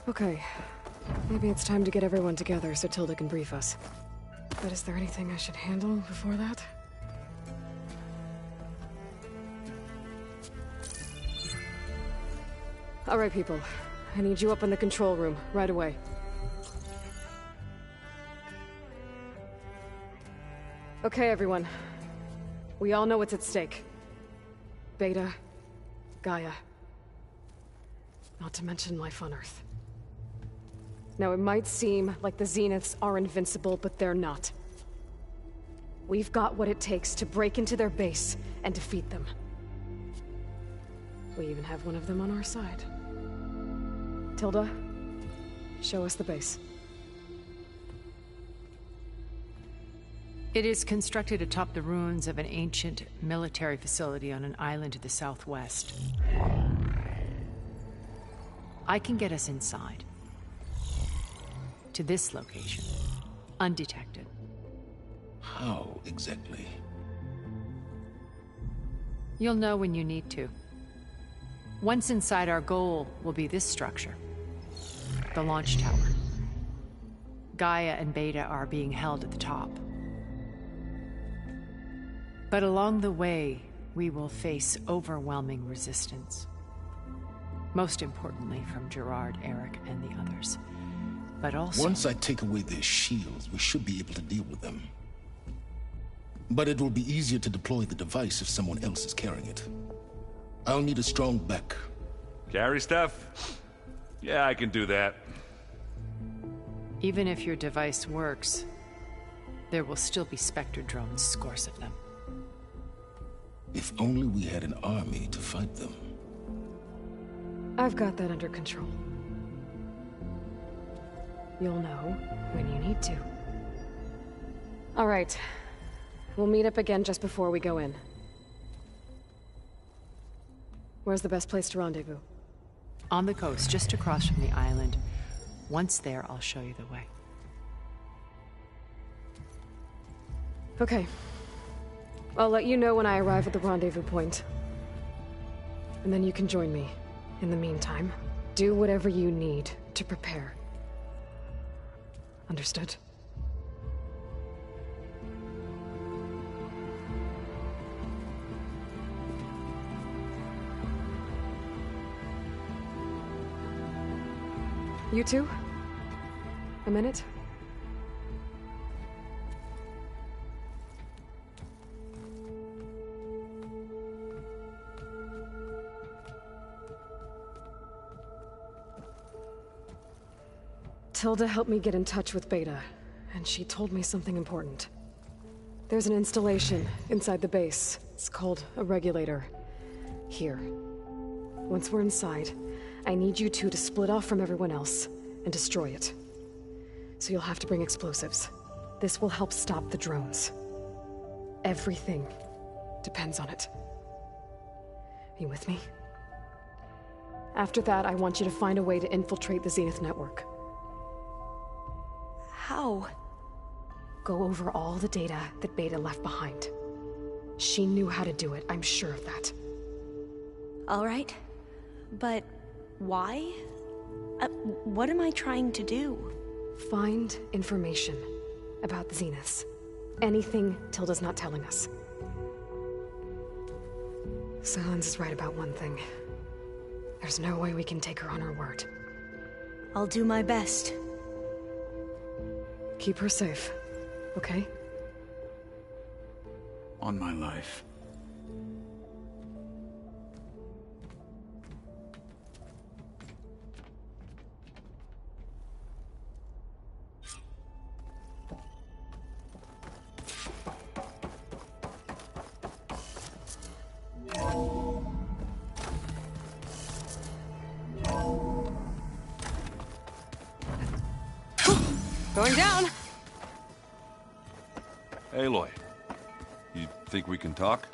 Okay. Maybe it's time to get everyone together so Tilda can brief us. But is there anything I should handle before that? Alright, people. I need you up in the control room, right away. Okay, everyone. We all know what's at stake. Beta, Gaia. Not to mention life on Earth. Now, it might seem like the Zeniths are invincible, but they're not. We've got what it takes to break into their base and defeat them. We even have one of them on our side. Tilda, show us the base. It is constructed atop the ruins of an ancient military facility on an island to the southwest. I can get us inside. To this location, undetected. How exactly? You'll know when you need to. Once inside, our goal will be this structure. The launch tower. Gaia and Beta are being held at the top. But along the way, we will face overwhelming resistance. Most importantly from Gerard, Eric, and the others. But also... Once I take away their shields, we should be able to deal with them. But it will be easier to deploy the device if someone else is carrying it. I'll need a strong back. Carry stuff? Yeah, I can do that. Even if your device works, there will still be Spectre drones, scores of them. If only we had an army to fight them. I've got that under control. You'll know when you need to. All right. We'll meet up again just before we go in. Where's the best place to rendezvous? On the coast, just across from the island. Once there, I'll show you the way. Okay. I'll let you know when I arrive at the rendezvous point. And then you can join me. In the meantime, do whatever you need to prepare. Understood? You two? A minute? Tilda helped me get in touch with Beta, and she told me something important. There's an installation inside the base. It's called a regulator. Here. Once we're inside, I need you two to split off from everyone else and destroy it. So you'll have to bring explosives. This will help stop the drones. Everything depends on it. Are you with me? After that, I want you to find a way to infiltrate the Zenith network. How? Go over all the data that Beta left behind. She knew how to do it, I'm sure of that. All right. But why? What am I trying to do? Find information about the Zeniths. Anything Tilda's not telling us. Silence is right about one thing. There's no way we can take her on her word. I'll do my best. Keep her safe, okay? On my life. Going down! Aloy, you think we can talk?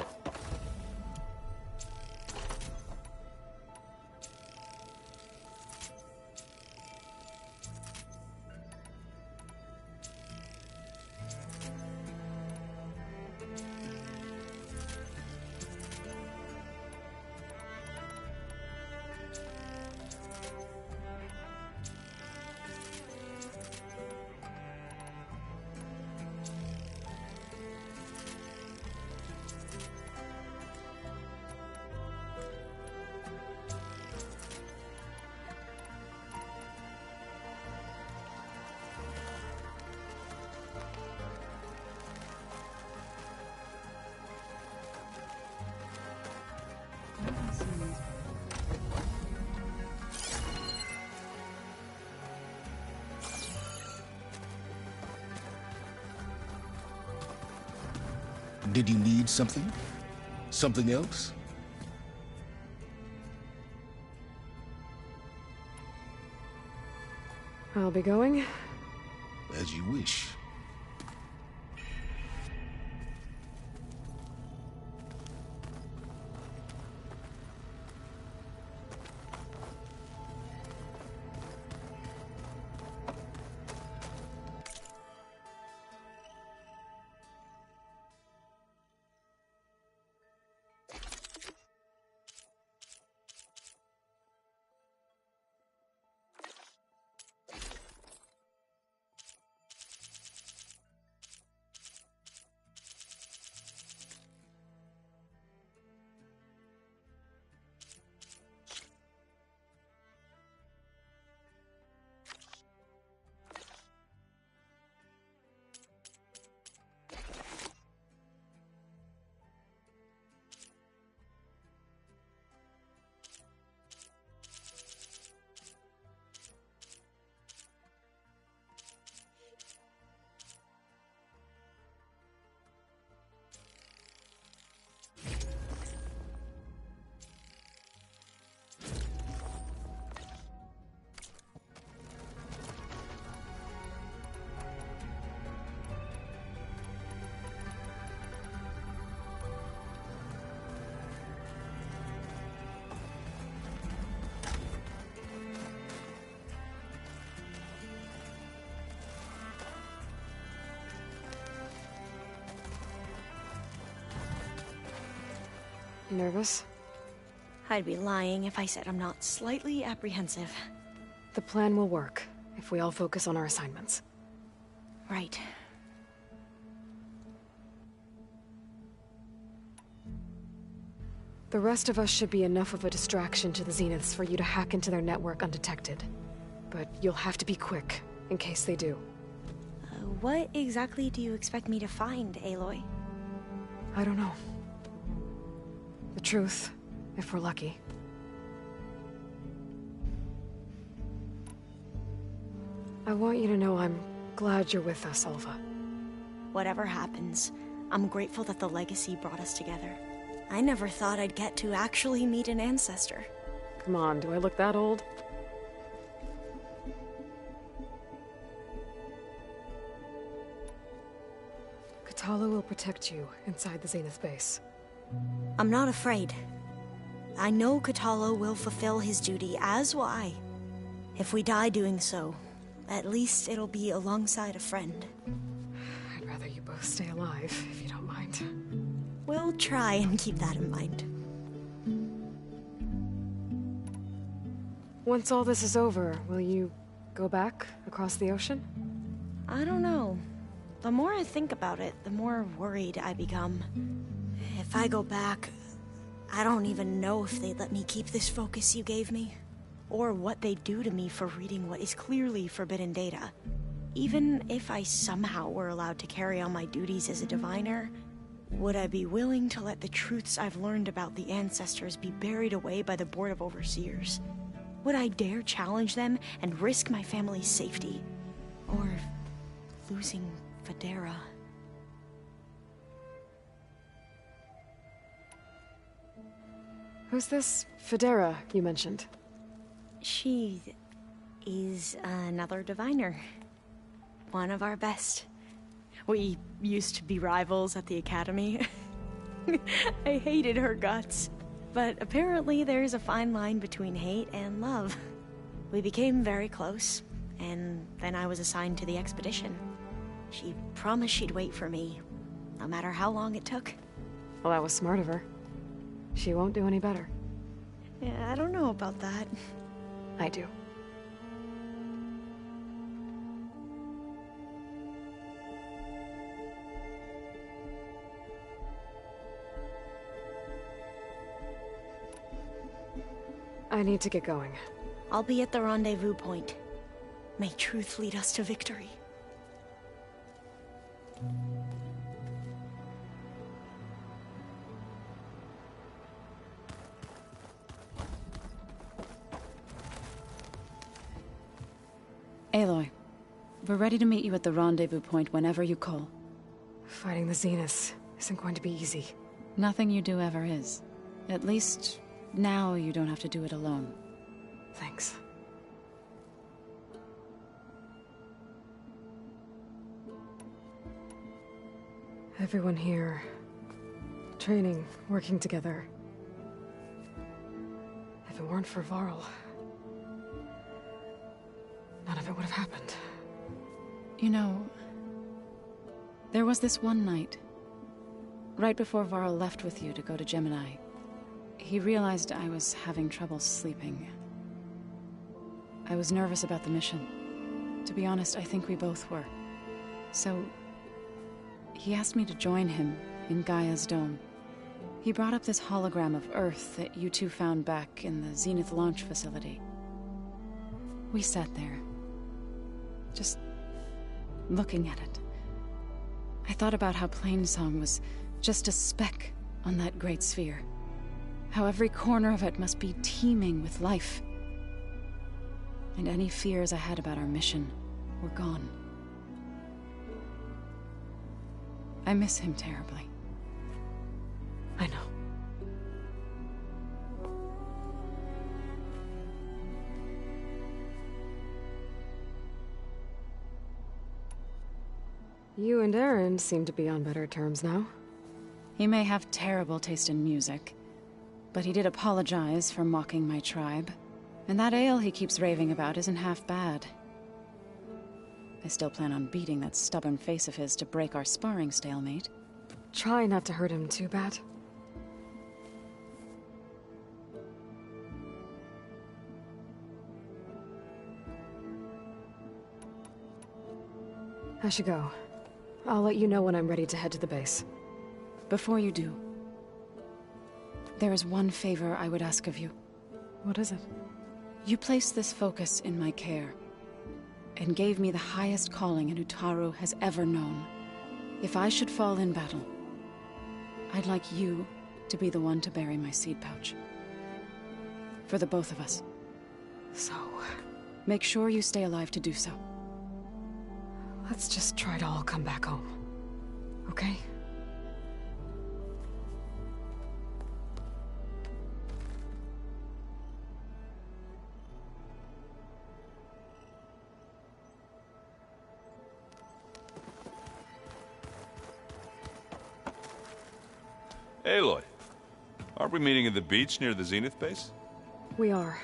Did you need something? Something else? I'll be going. As you wish. Nervous? I'd be lying if I said I'm not slightly apprehensive. The plan will work, if we all focus on our assignments. Right. The rest of us should be enough of a distraction to the Zeniths for you to hack into their network undetected. But you'll have to be quick, in case they do. What exactly do you expect me to find, Aloy? I don't know. The truth, if we're lucky. I want you to know I'm glad you're with us, Alva. Whatever happens, I'm grateful that the legacy brought us together. I never thought I'd get to actually meet an ancestor. Come on, do I look that old? Katala will protect you inside the Zenith base. I'm not afraid. I know Katala will fulfill his duty, as will I. If we die doing so, at least it'll be alongside a friend. I'd rather you both stay alive, if you don't mind. We'll try and keep that in mind. Once all this is over, will you go back across the ocean? I don't know. The more I think about it, the more worried I become. If I go back, I don't even know if they'd let me keep this focus you gave me, or what they'd do to me for reading what is clearly forbidden data. Even if I somehow were allowed to carry on my duties as a diviner, would I be willing to let the truths I've learned about the ancestors be buried away by the Board of Overseers? Would I dare challenge them and risk my family's safety? Or losing Federa? Who's this Federa you mentioned? She is another diviner. One of our best. We used to be rivals at the academy. I hated her guts. But apparently there's a fine line between hate and love. We became very close, and then I was assigned to the expedition. She promised she'd wait for me, no matter how long it took. Well, that was smart of her. She won't do any better. Yeah, I don't know about that. I do. I need to get going. I'll be at the rendezvous point. May truth lead us to victory. Aloy, we're ready to meet you at the rendezvous point whenever you call. Fighting the Zeniths is isn't going to be easy. Nothing you do ever is. At least, now you don't have to do it alone. Thanks. Everyone here, training, working together. If it weren't for Varl, none of it would have happened. You know, there was this one night, right before Varl left with you to go to Gemini. He realized I was having trouble sleeping. I was nervous about the mission. To be honest, I think we both were. So, he asked me to join him in Gaia's dome. He brought up this hologram of Earth that you two found back in the Zenith launch facility. We sat there, just looking at it. I thought about how Plainsong was just a speck on that great sphere. How every corner of it must be teeming with life. And any fears I had about our mission were gone. I miss him terribly. I know. You and Aaron seem to be on better terms now. He may have terrible taste in music, but he did apologize for mocking my tribe. And that ale he keeps raving about isn't half bad. I still plan on beating that stubborn face of his to break our sparring stalemate. Try not to hurt him too bad. I should go. I'll let you know when I'm ready to head to the base. Before you do, there is one favor I would ask of you. What is it? You placed this focus in my care, and gave me the highest calling an Utaru has ever known. If I should fall in battle, I'd like you to be the one to bury my seed pouch. For the both of us. So... make sure you stay alive to do so. let's just try to all come back home. Okay? Aloy, aren't we meeting at the beach near the Zenith base? We are.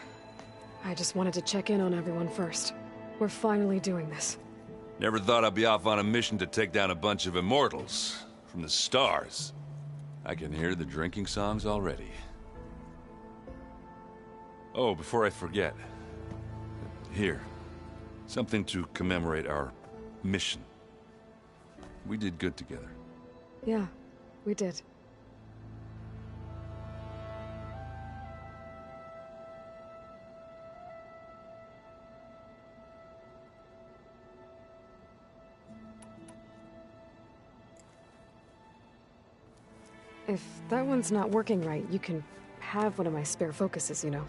I just wanted to check in on everyone first. We're finally doing this. Never thought I'd be off on a mission to take down a bunch of immortals from the stars. I can hear the drinking songs already. Oh, before I forget. Here. Something to commemorate our mission. We did good together. Yeah, we did. If that one's not working right, you can have one of my spare focuses, you know.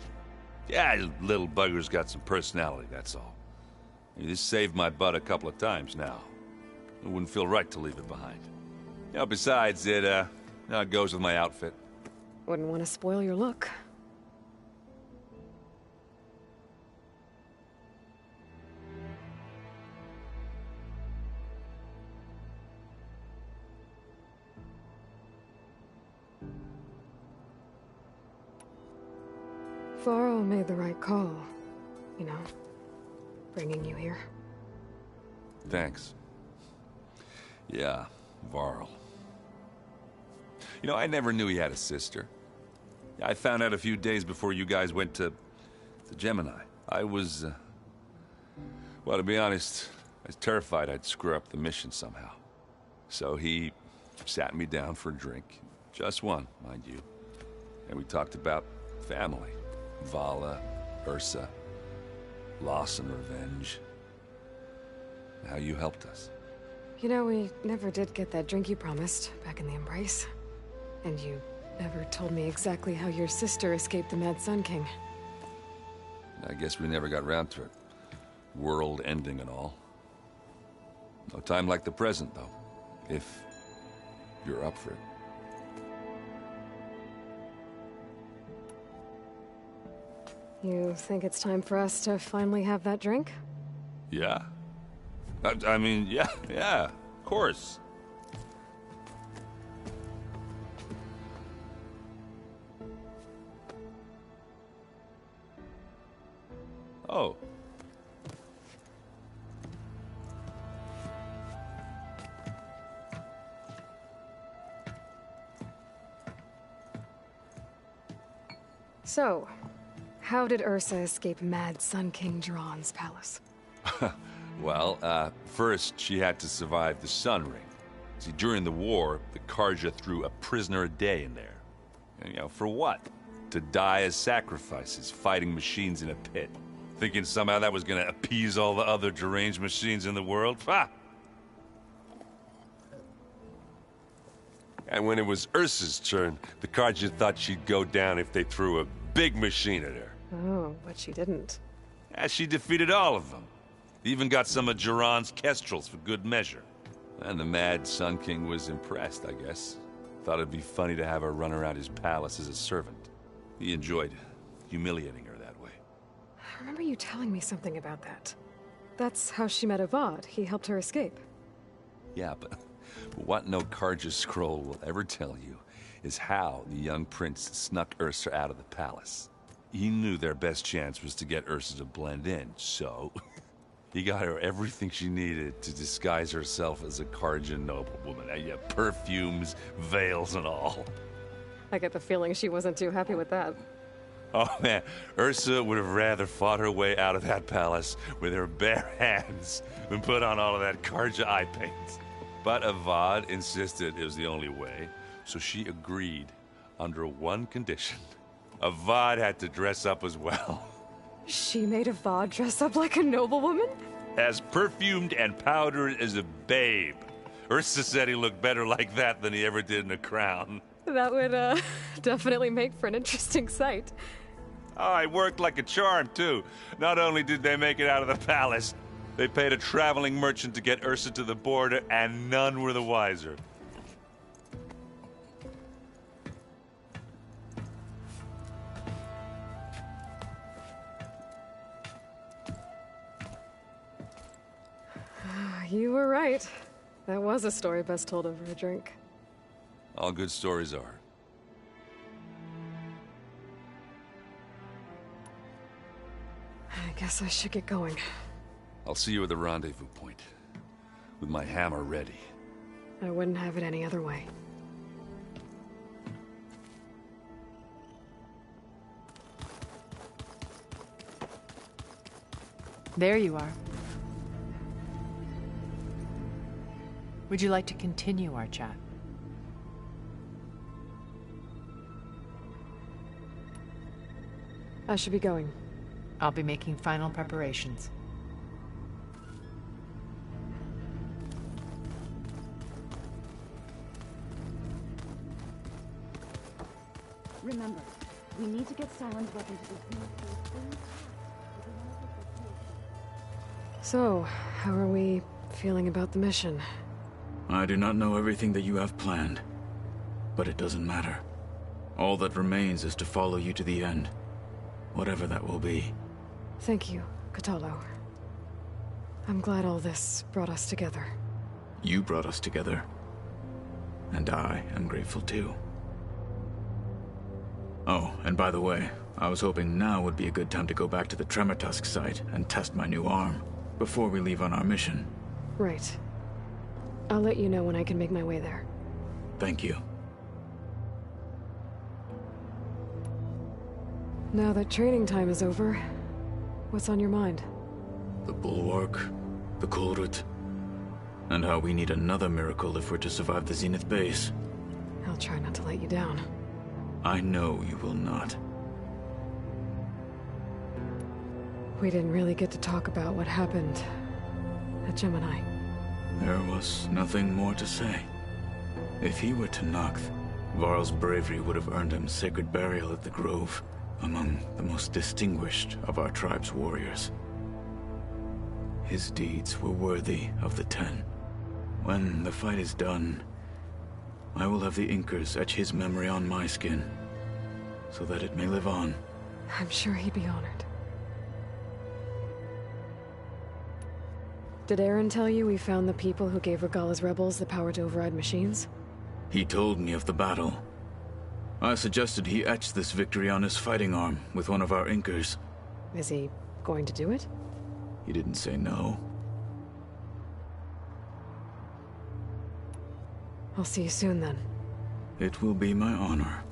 Yeah, little bugger's got some personality, that's all. This saved my butt a couple of times now. It wouldn't feel right to leave it behind. You know, besides, it goes with my outfit. Wouldn't want to spoil your look. Varl made the right call, you know, bringing you here. Thanks. Yeah, Varl. You know, I never knew he had a sister. I found out a few days before you guys went to Gemini. I was, well, to be honest, I was terrified I'd screw up the mission somehow. So he sat me down for a drink. Just one, mind you. And we talked about family. Vala, Ursa, loss and revenge. How you helped us. You know, we never did get that drink you promised back in the Embrace. And you never told me exactly how your sister escaped the Mad Sun King. I guess we never got round to it. World ending and all. No time like the present, though. If you're up for it. You think it's time for us to finally have that drink? Yeah? I mean, yeah, of course. Oh. So, how did Ursa escape Mad Sun King Jiran's palace? Well, first she had to survive the Sun Ring. See, during the war, the Karja threw a prisoner a day in there. And, for what? To die as sacrifices, fighting machines in a pit. Thinking somehow that was gonna appease all the other deranged machines in the world? Ha! And when it was Ursa's turn, the Karja thought she'd go down if they threw a big machine at her. Oh, but she didn't. Yeah, she defeated all of them. Even got some of Jiran's kestrels for good measure. And the Mad Sun King was impressed, I guess. Thought it'd be funny to have her run around his palace as a servant. He enjoyed humiliating her that way. I remember you telling me something about that. That's how she met Avad. He helped her escape. Yeah, but what no Karja scroll will ever tell you is how the young prince snuck Ursa out of the palace. He knew their best chance was to get Ursa to blend in, so he got her everything she needed to disguise herself as a Karja noblewoman. Yeah, perfumes, veils, and all. I get the feeling she wasn't too happy with that. Oh man, Ursa would have rather fought her way out of that palace with her bare hands than put on all of that Karja eye paint. But Avad insisted it was the only way, so she agreed under one condition. Avad had to dress up as well. She made Avad dress up like a noblewoman? As perfumed and powdered as a babe. Ursa said he looked better like that than he ever did in a crown. That would, definitely make for an interesting sight. Oh, it worked like a charm, too. Not only did they make it out of the palace, they paid a traveling merchant to get Ursa to the border, and none were the wiser. You were right. That was a story best told over a drink. All good stories are. I guess I should get going. I'll see you at the rendezvous point, with my hammer ready. I wouldn't have it any other way. There you are. Would you like to continue our chat? I should be going. I'll be making final preparations. Remember, we need to get Silen's weapon to the So, how are we feeling about the mission? I do not know everything that you have planned, but it doesn't matter. All that remains is to follow you to the end, whatever that will be. Thank you, Kotallo. I'm glad all this brought us together. You brought us together, and I am grateful too. Oh, and by the way, I was hoping now would be a good time to go back to the Tremortusk site and test my new arm, before we leave on our mission. Right. I'll let you know when I can make my way there. Thank you. Now that training time is over, what's on your mind? The Bulwark, the Kulrut, and how we need another miracle if we're to survive the Zenith base. I'll try not to let you down. I know you will not. We didn't really get to talk about what happened at Gemini. There was nothing more to say. If he were to Noct, Varl's bravery would have earned him sacred burial at the Grove, among the most distinguished of our tribe's warriors. His deeds were worthy of the Ten. When the fight is done, I will have the Inkers etch his memory on my skin, so that it may live on I'm sure he'd be honored. Did Aaron tell you we found the people who gave Regala's rebels the power to override machines? He told me of the battle. I suggested he etch this victory on his fighting arm with one of our inkers. Is he going to do it? He didn't say no. I'll see you soon then. It will be my honor.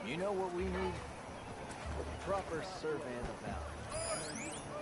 You know what we need? A proper survey of the valley.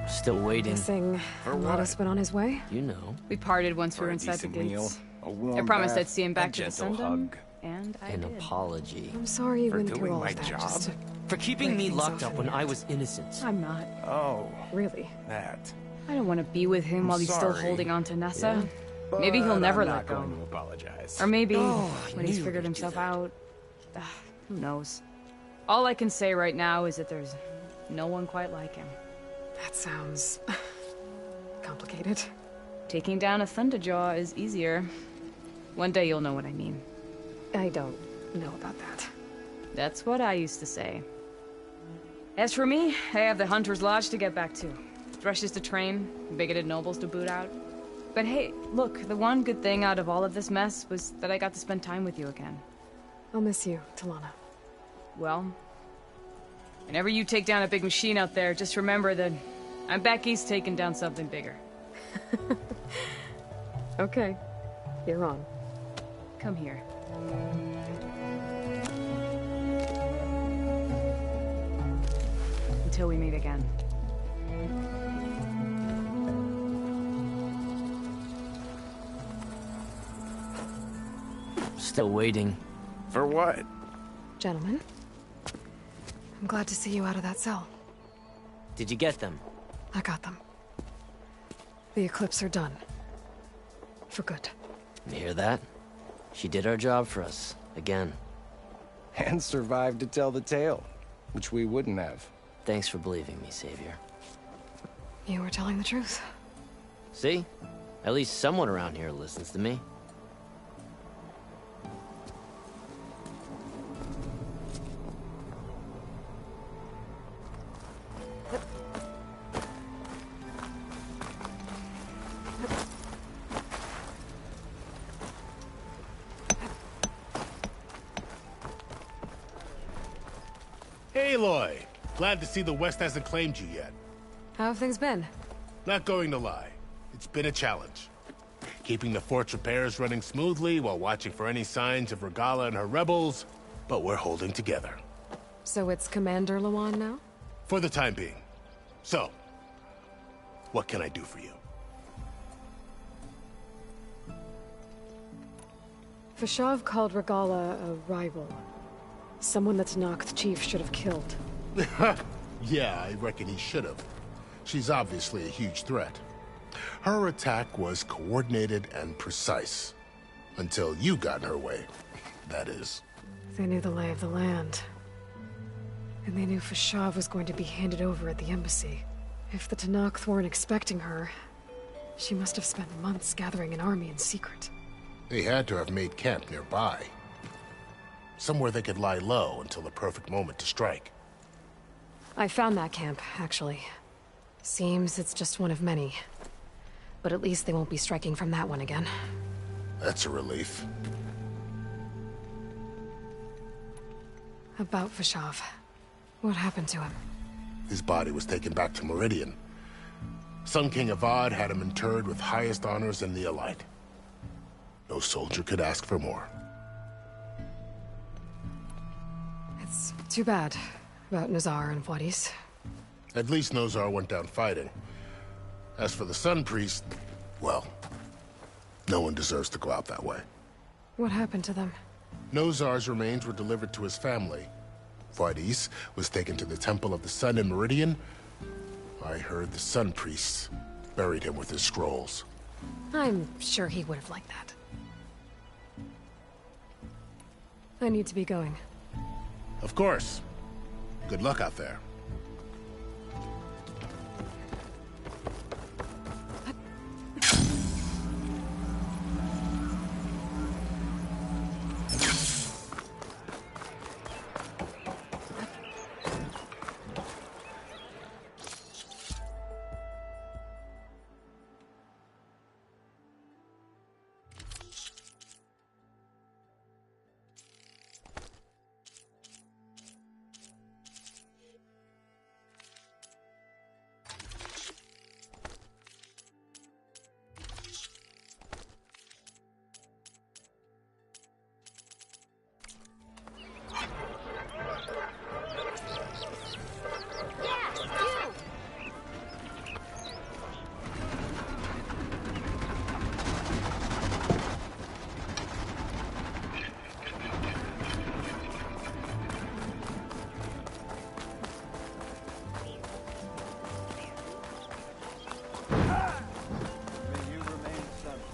Still waiting. Guessing Amadas went on his way? You know. We parted once we were inside the gates. I promised I'd see him back to the Sundown, and I An did. apology. I'm sorry you For went through doing all my of that job? just to... For keeping break me things locked off up when and- I was innocent. I'm not. Oh, Really? that. I don't want to be with him while he's still sorry. holding on to Nessa. But Maybe he'll never I'm let not go. going to apologize. Or maybe, Oh, I when he's knew figured you'd do himself that. out... who knows? All I can say right now is that there's no one quite like him. That sounds... complicated. Taking down a Thunderjaw is easier. One day you'll know what I mean. I don't know about that. That's what I used to say. As for me, I have the Hunter's Lodge to get back to. Thrushes to train, bigoted nobles to boot out. But hey, look, the one good thing out of all of this mess was that I got to spend time with you again. I'll miss you, Talana. Well, whenever you take down a big machine out there, just remember that I'm back east taking down something bigger. Okay, you're on. Come here. Until we meet again. Still waiting. For what? Gentlemen, I'm glad to see you out of that cell. Did you get them? I got them. The Eclipse are done. For good. You hear that? She did our job for us. Again. And survived to tell the tale, which we wouldn't have. Thanks for believing me, Savior. You were telling the truth. See? At least someone around here listens to me. Hey, Aloy. Glad to see the West hasn't claimed you yet. How have things been? Not going to lie. It's been a challenge. Keeping the fort's repairs running smoothly while watching for any signs of Regala and her rebels, but we're holding together. So it's Commander Lawan now? For the time being. So, what can I do for you? Fashav called Regala a rival. Someone that Noct Chief should have killed. Yeah, I reckon he should have. She's obviously a huge threat. Her attack was coordinated and precise. Until you got in her way, that is. They knew the lay of the land. And they knew Fashav was going to be handed over at the embassy. If the Tenakth weren't expecting her, she must have spent months gathering an army in secret. They had to have made camp nearby. Somewhere they could lie low until the perfect moment to strike. I found that camp, actually. Seems it's just one of many. But at least they won't be striking from that one again. That's a relief. About Fashav. What happened to him? His body was taken back to Meridian. Sun King Avad had him interred with highest honors in the Elite. No soldier could ask for more. It's too bad about Nazar and Wadis. At least Nozar went down fighting. As for the Sun Priest, well, no one deserves to go out that way. What happened to them? Nozar's remains were delivered to his family. Wadis was taken to the Temple of the Sun in Meridian. I heard the Sun Priests buried him with his scrolls. I'm sure he would have liked that. I need to be going. Of course. Good luck out there.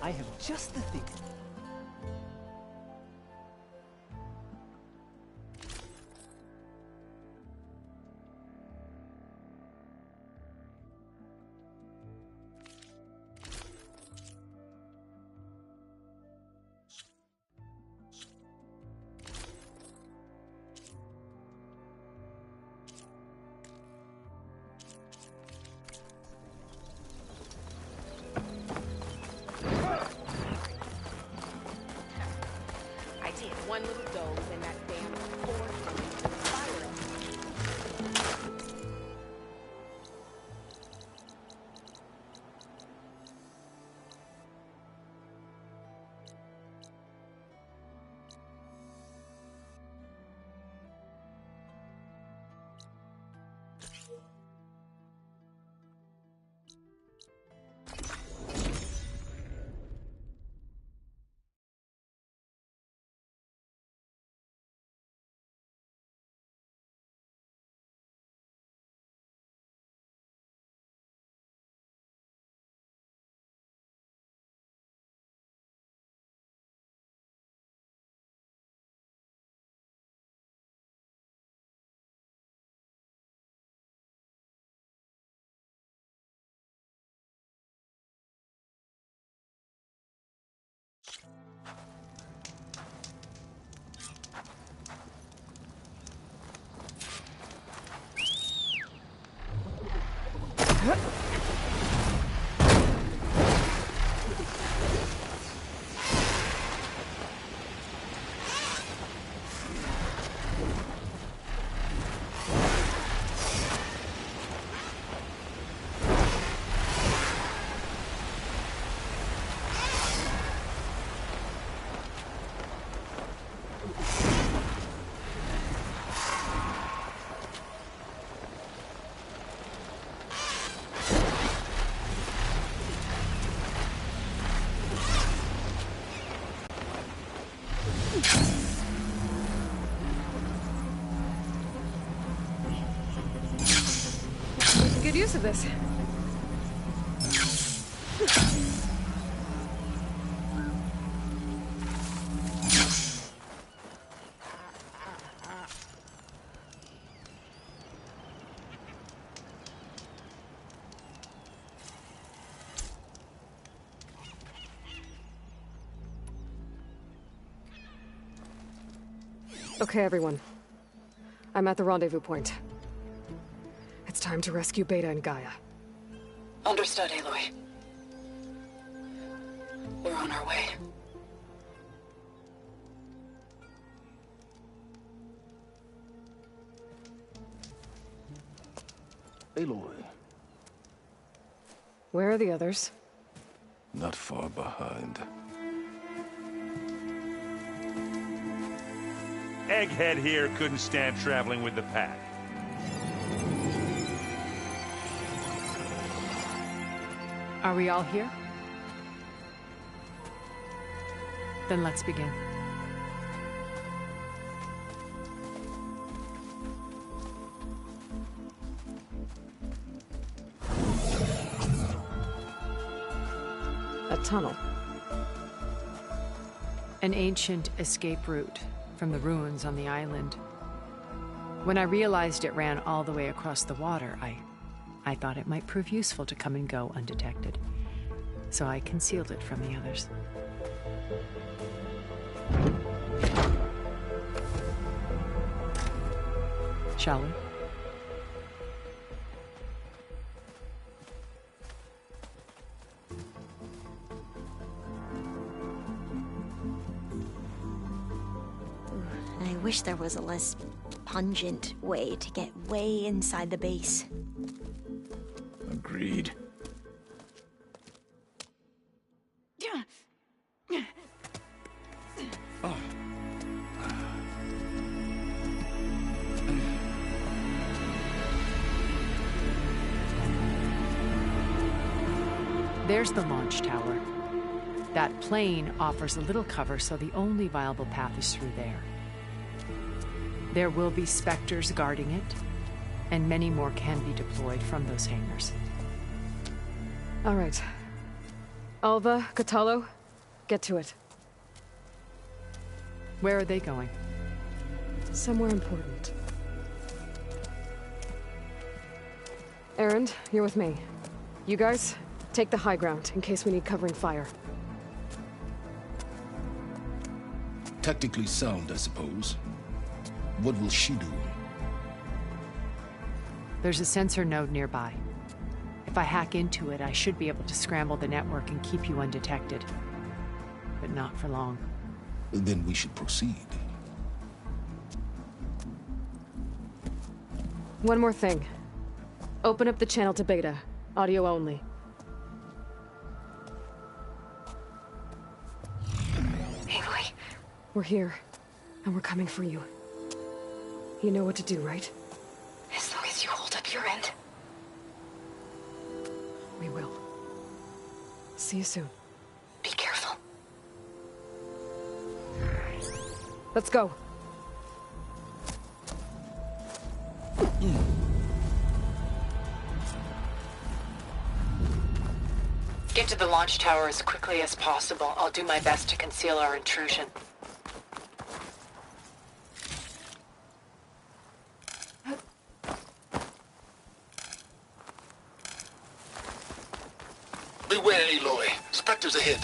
I have just the thing. use of this. Okay, everyone. I'm at the rendezvous point. It's time to rescue Beta and Gaia. Understood, Aloy. We're on our way. Aloy, Where are the others? not far behind. Egghead here couldn't stand traveling with the pack. Are we all here? Then let's begin. A tunnel. An ancient escape route from the ruins on the island. When I realized it ran all the way across the water, I thought it might prove useful to come and go undetected. So I concealed it from the others. Shall we? I wish there was a less pungent way to get way inside the base. Agreed. There's the launch tower. That plane offers a little cover, so the only viable path is through there. There will be Spectres guarding it, and many more can be deployed from those hangars. All right. Alva, Catalo, get to it. Where are they going? Somewhere important. Erend, you're with me. You guys, take the high ground in case we need covering fire. Tactically sound, I suppose. What will she do? There's a sensor node nearby. If I hack into it, I should be able to scramble the network and keep you undetected. But not for long. Then we should proceed. One more thing. Open up the channel to Beta. Audio only. Aloy. We're here, and we're coming for you. You know what to do, right? As long as you hold up your end. We will. See you soon. Be careful. Let's go. Get to the launch tower as quickly as possible. I'll do my best to conceal our intrusion. Beware, Aloy. Spectres ahead.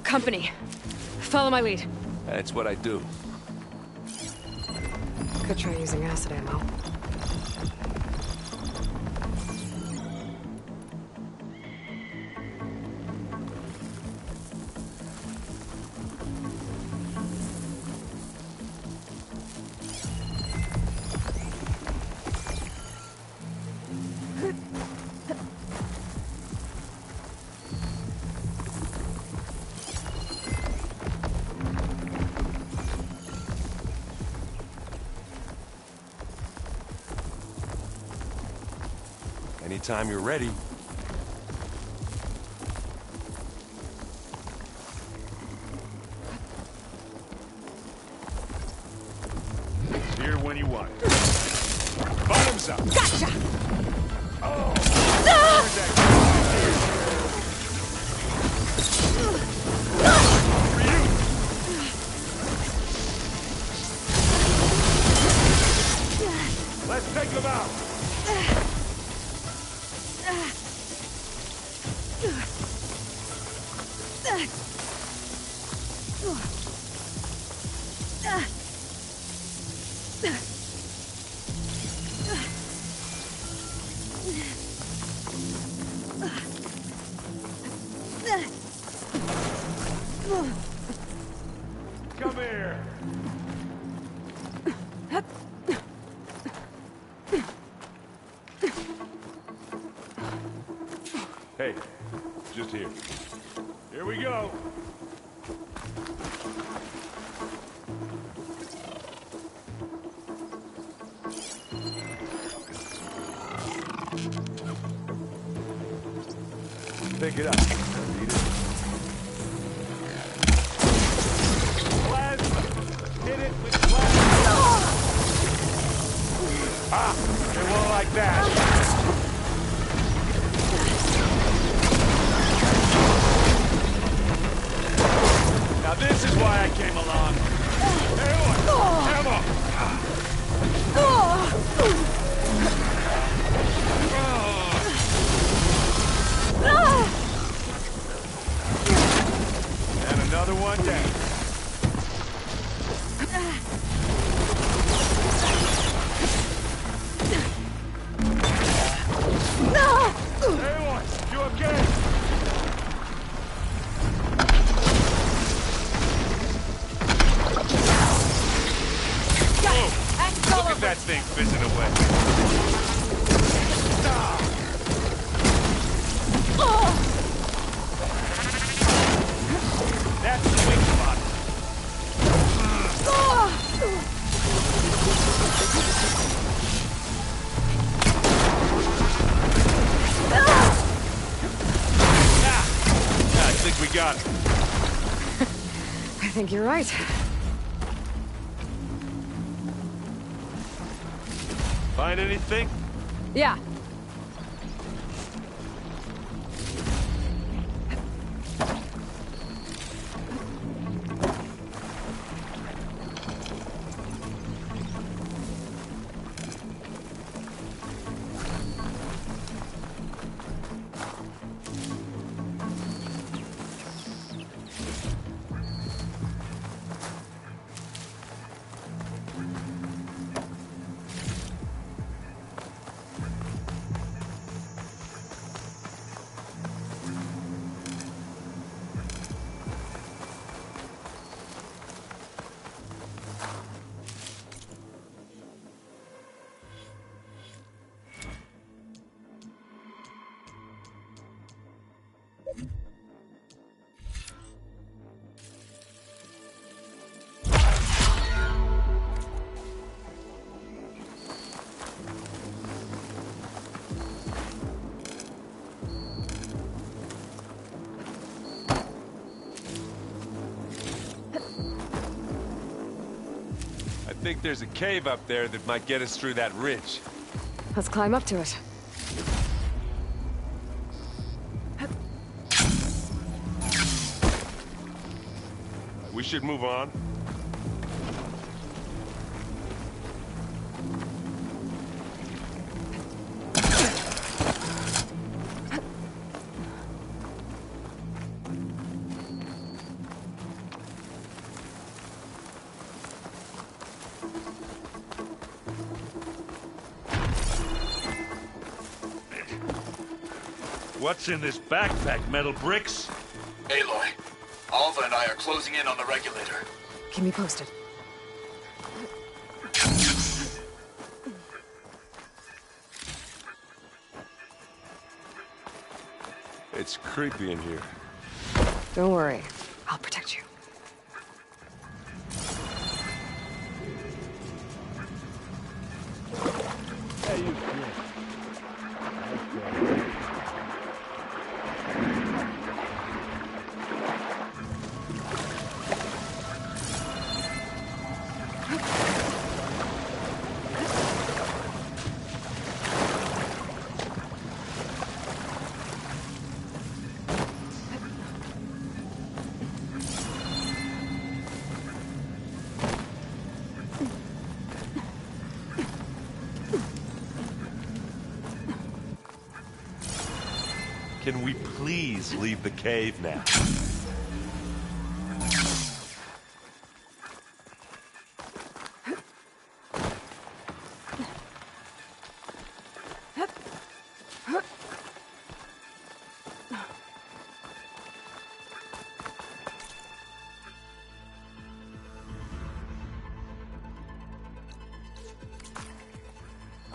Company. Follow my lead. That's what I do. Could try using acid ammo. Anytime you're ready. you want. Bottoms up. Gotcha! Oh! Where's that guy? For you! Let's take him out! Come here! Hey, just here. Here we go! Pick it up. Eat it. Plasma! Hit it with plasma! Ah! It won't like that! Now this is why I came along. Ammo! And another one down. Everyone, you okay? Look at that thing fizzing away. That's the weak spot. I think we got it. I think you're right. Find anything? Yeah. I think there's a cave up there that might get us through that ridge. Let's climb up to it. We should move on. What's in this backpack, metal bricks? Aloy, Alva and I are closing in on the regulator. Keep me posted. It's creepy in here. Don't worry. I'll protect you. Hey, you. Can we please leave the cave now?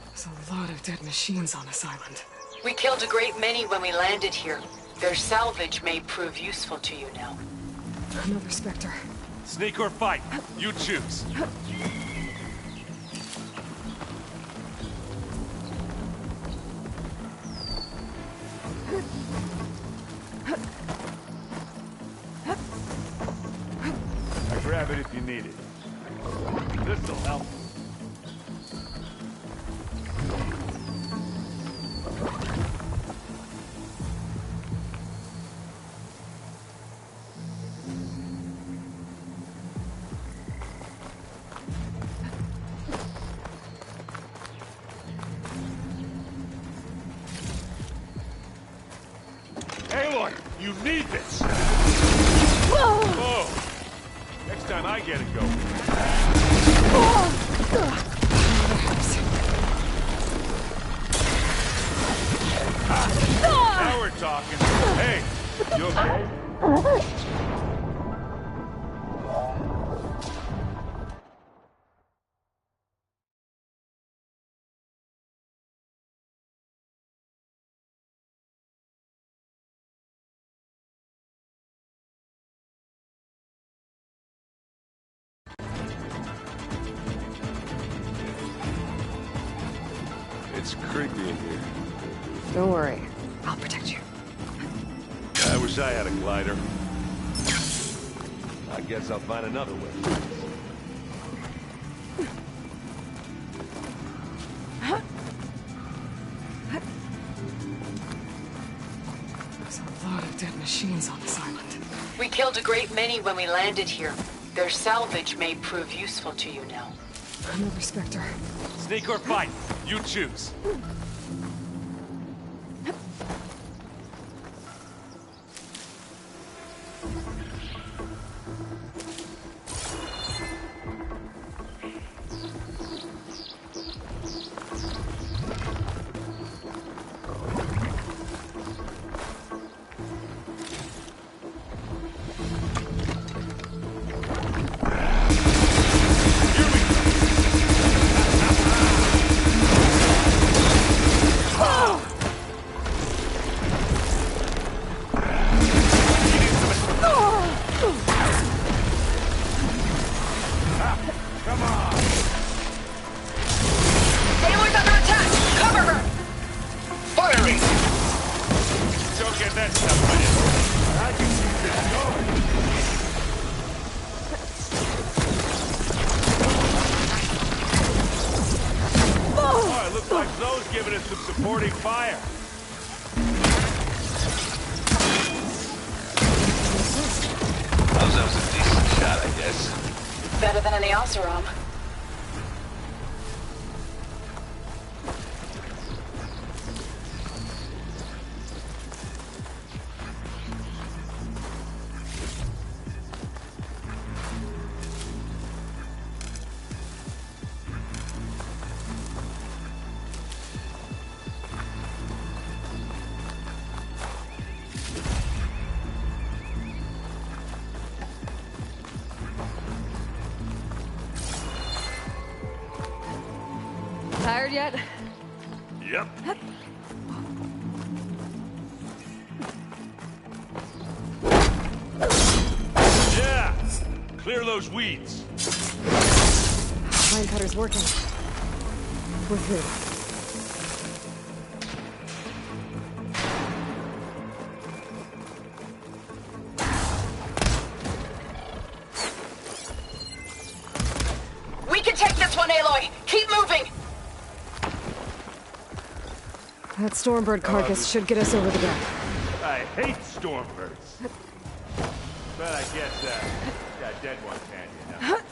There's a lot of dead machines on this island. We killed a great many when we landed here. Their salvage may prove useful to you now. Another Spectre. Sneak or fight, you choose. I grab it if you need it. This'll help. Aloy, you need this! Whoa! Next time I get it going. Now we're talking. Hey, you okay? It's creepy in here. Don't worry. I'll protect you. I wish I had a glider. I guess I'll find another way. There's a lot of dead machines on this island. We killed a great many when we landed here. Their salvage may prove useful to you now. Another Spectre. Sneak or fight, you choose. Giving us some supporting fire. That was a decent shot, I guess. Better than any Oseram. Tired yet? Yep. Yeah! Clear those weeds. Line cutter's working. We're through. We can take this one, Aloy! Keep moving! That Stormbird carcass should get us over the gap. I hate Stormbirds. But I guess, got dead ones handy enough.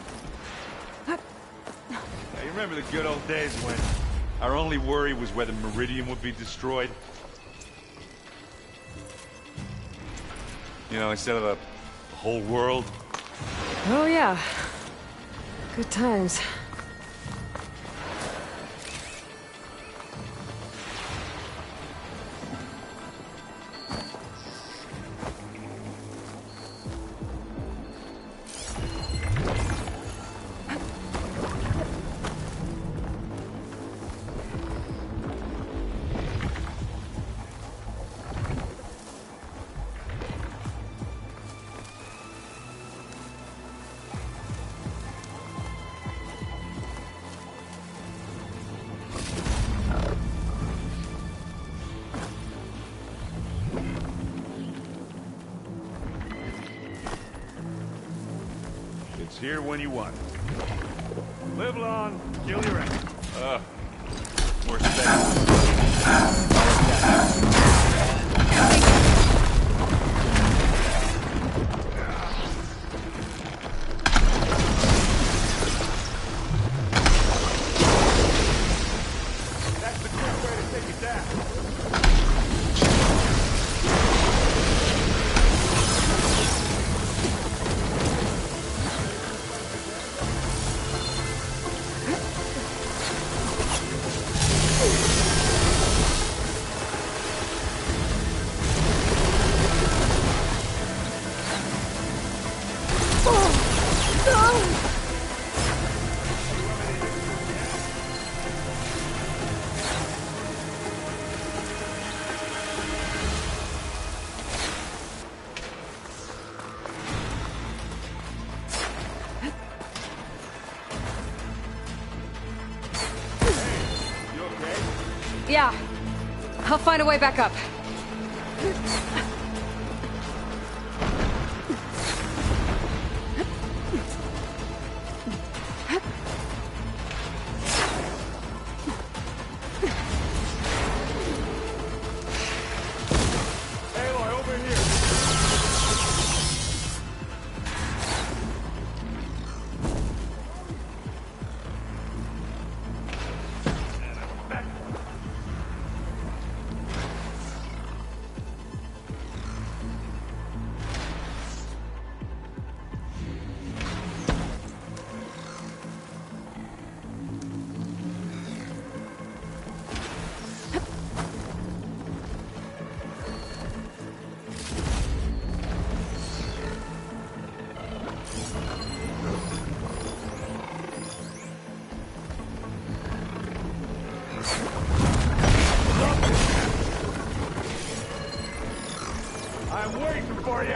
Now, you remember the good old days when our only worry was whether Meridian would be destroyed? You know, instead of the whole world. Oh, yeah. Good times. It's here when you want it. Live long, kill your enemy. More space. That's the quick way to take it down. Yeah. I'll find a way back up. Aloy, over here. I'm waiting for you.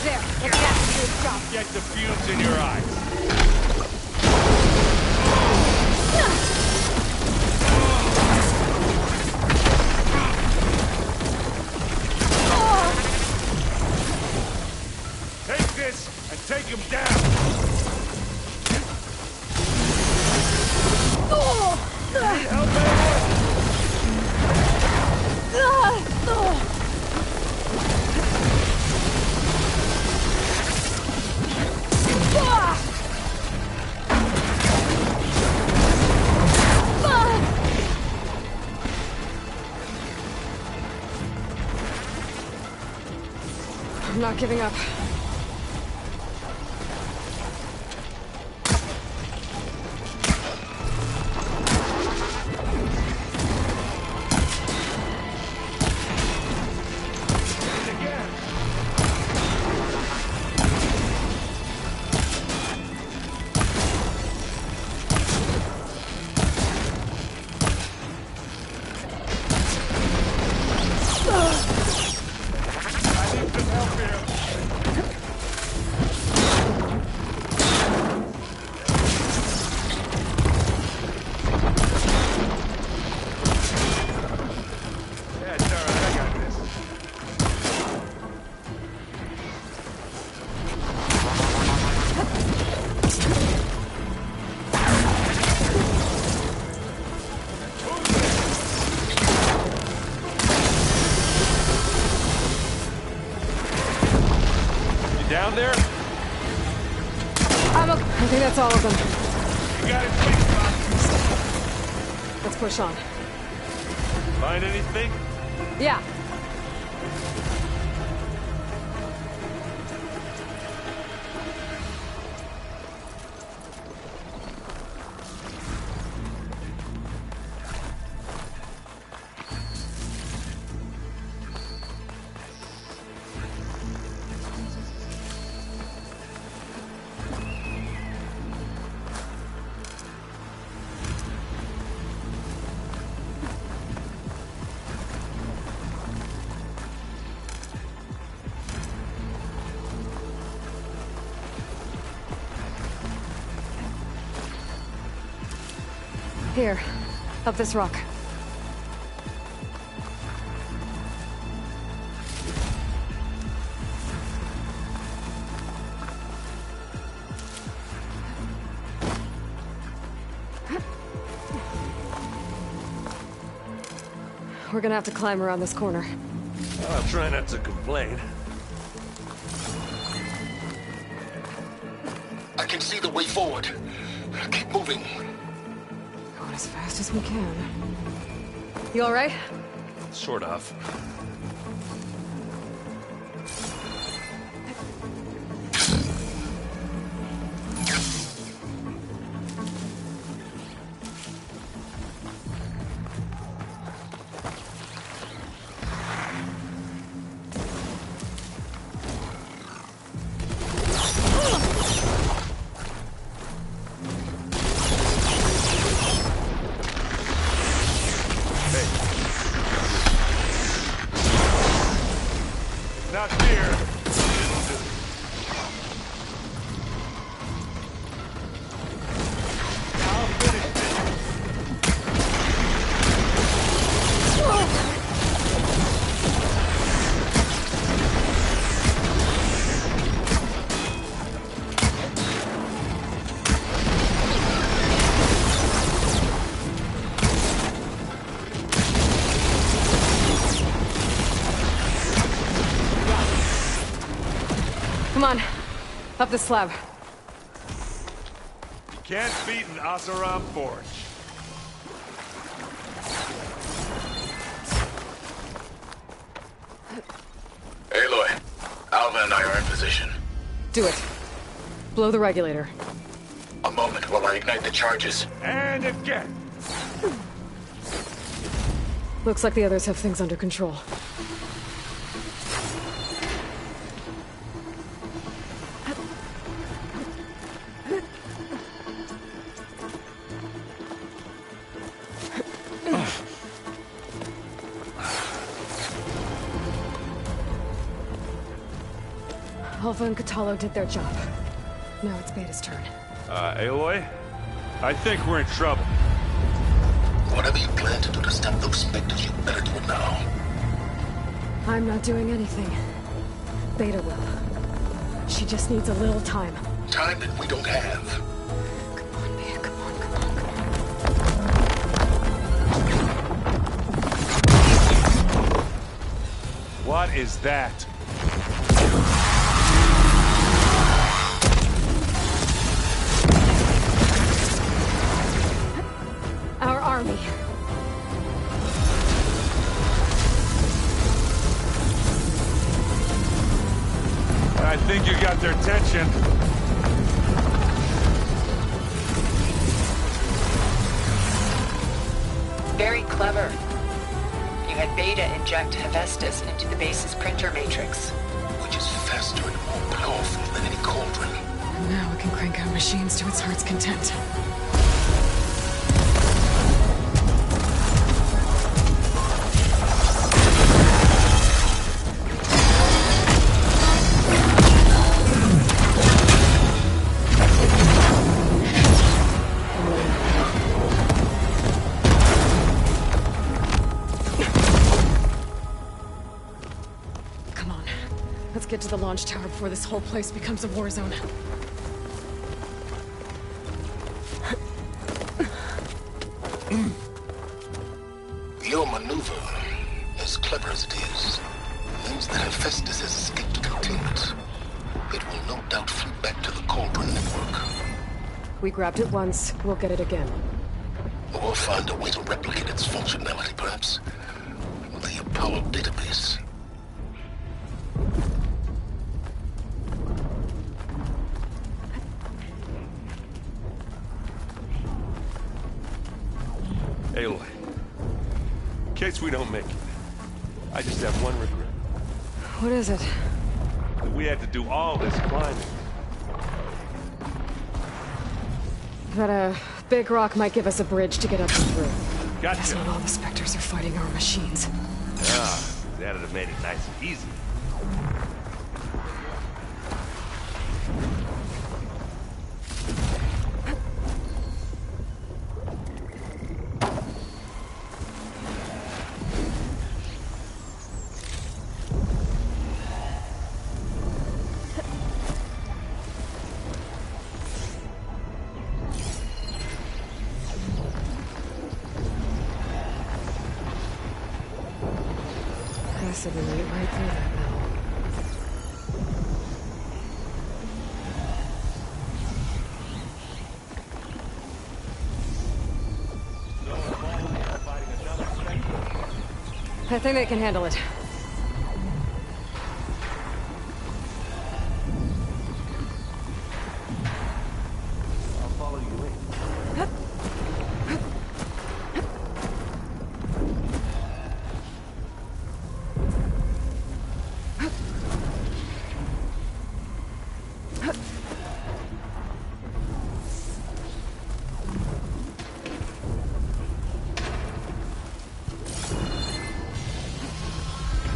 There, let's get to this job. Get the fumes in your eyes. Take this and take him down. Need help, I'm not giving up. down there? I'm okay. I think that's all of them. You got it fixed, Bob. Let's push on. Find anything? Yeah. Here, up this rock. We're gonna have to climb around this corner. I'll try not to complain. I can see the way forward. Keep moving. Going as fast as we can. You all right? Sort of. Not here. I'll finish this. Come on, up the slab. You can't beat an Asaram forge. Aloy, Alva and I are in position. Do it. Blow the regulator. A moment while I ignite the charges. And again. Looks like the others have things under control. Alpha and Catalo did their job. Now it's Beta's turn. Aloy? I think we're in trouble. Whatever you plan to do to stop those specters, you better do it now. I'm not doing anything. Beta will. She just needs a little time. Time that we don't have. Come on, Beta, come on, come on, come on. What is that? Our army. I think you got their attention. Very clever. You had Beta inject Hephaestus into the base's printer matrix. Which is faster and more powerful than any cauldron. And now we can crank out machines to its heart's content. Get to the launch tower before this whole place becomes a war zone. Your maneuver, as clever as it is, means that Hephaestus has escaped containment. It will no doubt flee back to the Cauldron network. We grabbed it once, we'll get it again. Or find a way to replicate its functionality, perhaps. tower database. Aloy, in case we don't make it, I just have one regret. What is it? That we had to do all this climbing. That a big rock might give us a bridge to get up and through. Gotcha. Guess not all the specters are fighting our machines. Ah, that'd have made it nice and easy. I said we made it right through that now. I think they can handle it. I'll follow you in.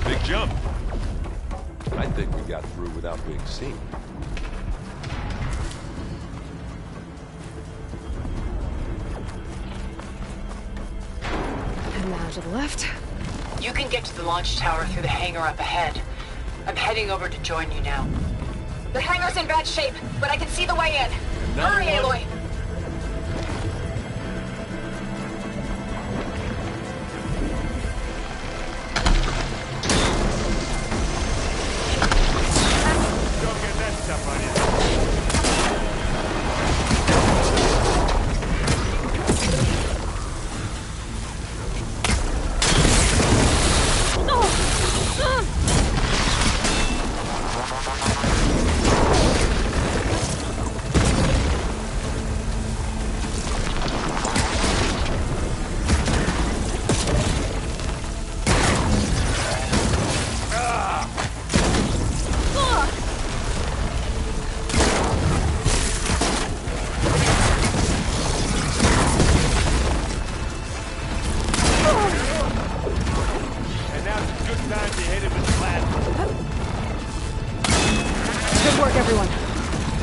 Big jump. I think we got through without being seen. And now to the left. You can get to the launch tower through the hangar up ahead. I'm heading over to join you now. The hangar's in bad shape, but I can see the way in. Hurry, Aloy! Don't get that stuff on you. And now's a good time to hit him with plasma. Good work, everyone.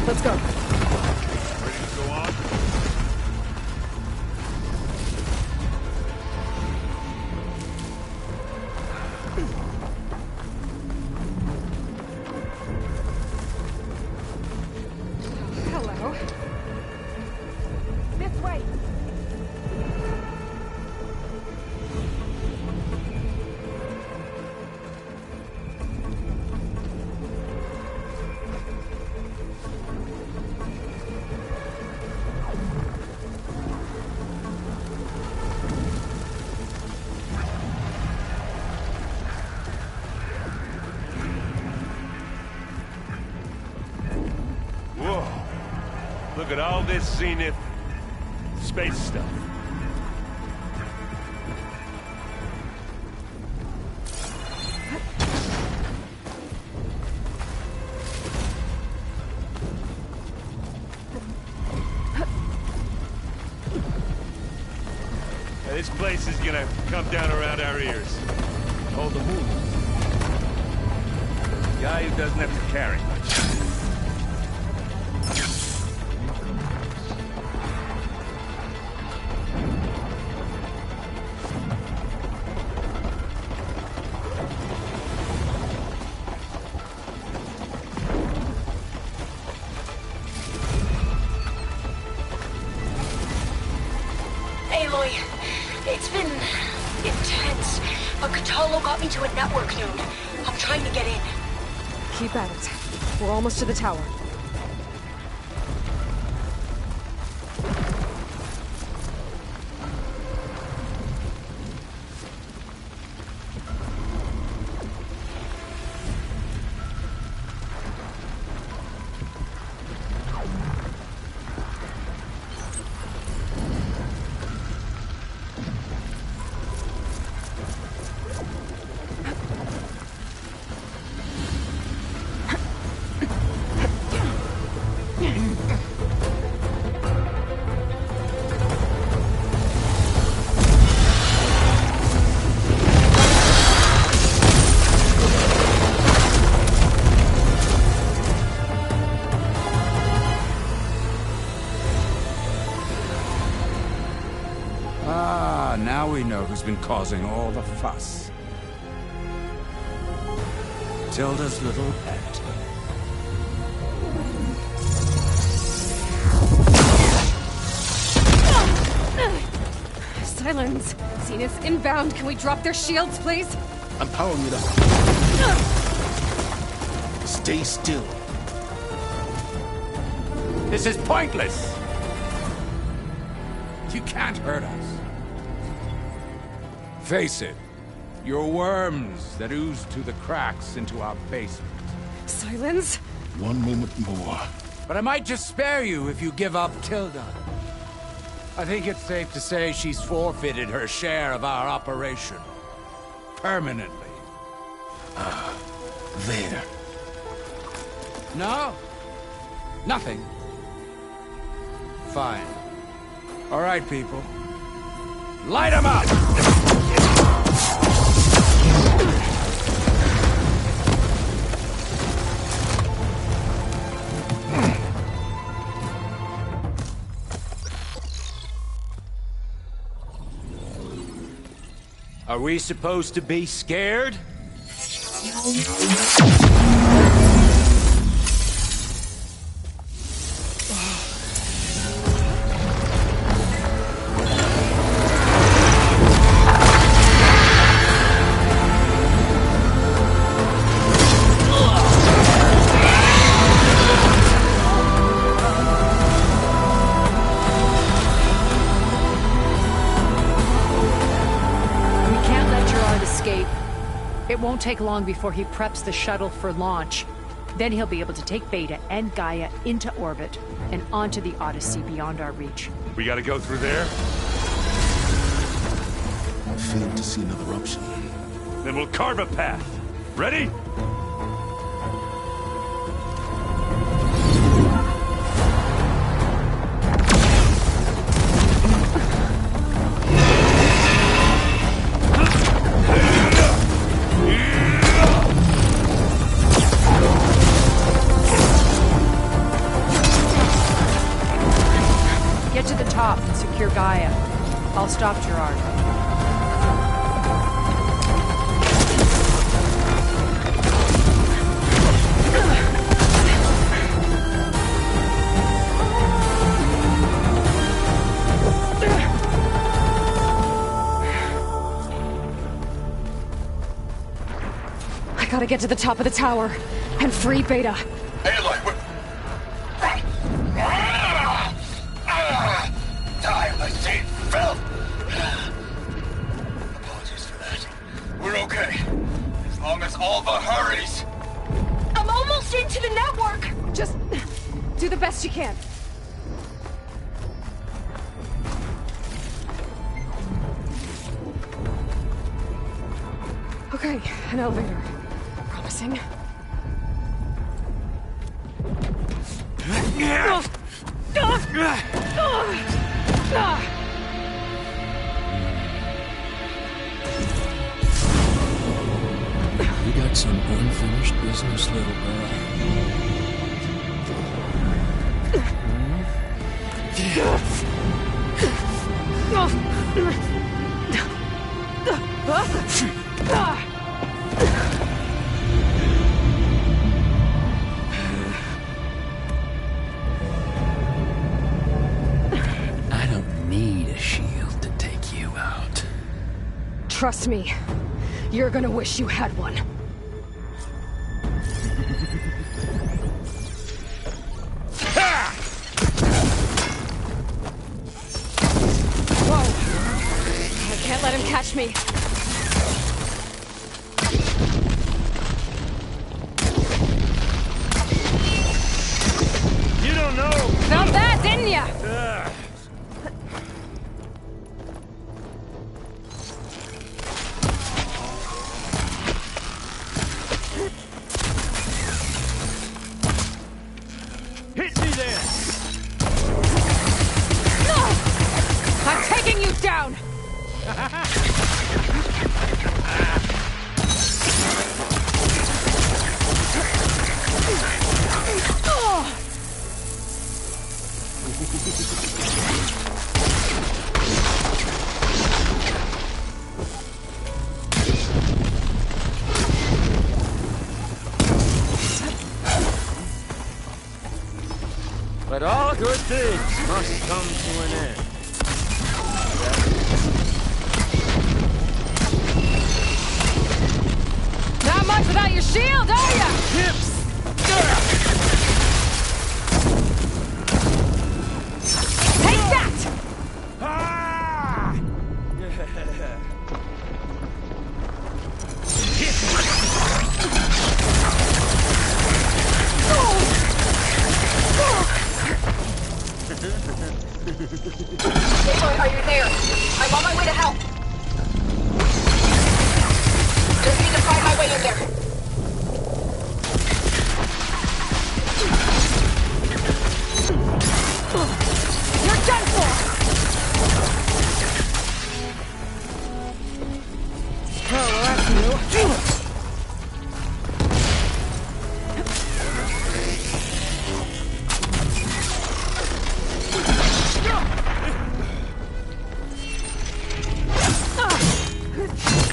Let's go. Ready to go on? Hello. This way! Whoa. Look at all this zenith space stuff. Now, this place is gonna come down around our ears. Hold the move. Guy who doesn't have to carry much. Aloy, it's been intense, but Catalo got me to a network node. I'm trying to get in. Keep at it. We're almost to the tower. who's been causing all the fuss. Tilda's little pet. Silence! Zenith's inbound. Can we drop their shields, please? I'm powering it up. Stay still. This is pointless! You can't hurt us. Face it, you're worms that ooze through the cracks into our basement. Silence? One moment more. But I might just spare you if you give up Tilda. I think it's safe to say she's forfeited her share of our operation. Permanently. There. No? Nothing. Fine. All right, people. Light 'em up! Are we supposed to be scared? It won't take long before he preps the shuttle for launch. Then he'll be able to take Beta and Gaia into orbit and onto the Odyssey beyond our reach. We gotta go through there? I fail to see another option. Then we'll carve a path. Ready? Get to the top and secure Gaia. I'll stop Gerard. I gotta get to the top of the tower and free Beta. Aloy, die, I see it, Phil! Apologies for that. We're okay. As long as Alva hurries. I'm almost into the network! Just do the best you can. Okay, an elevator. Promising. You got some unfinished business, little girl. I don't need a shield to take you out. Trust me, you're gonna wish you had one. Whoa! I can't let him catch me. You don't know! Felt that, didn't ya? Hit me there! I'm taking you down! all good things must come to an end. Not much without your shield, are ya? Take that! Aloy, are you there? I'm on my way to help. Just need to find my way in there. You're done for! Oh, well, that's new.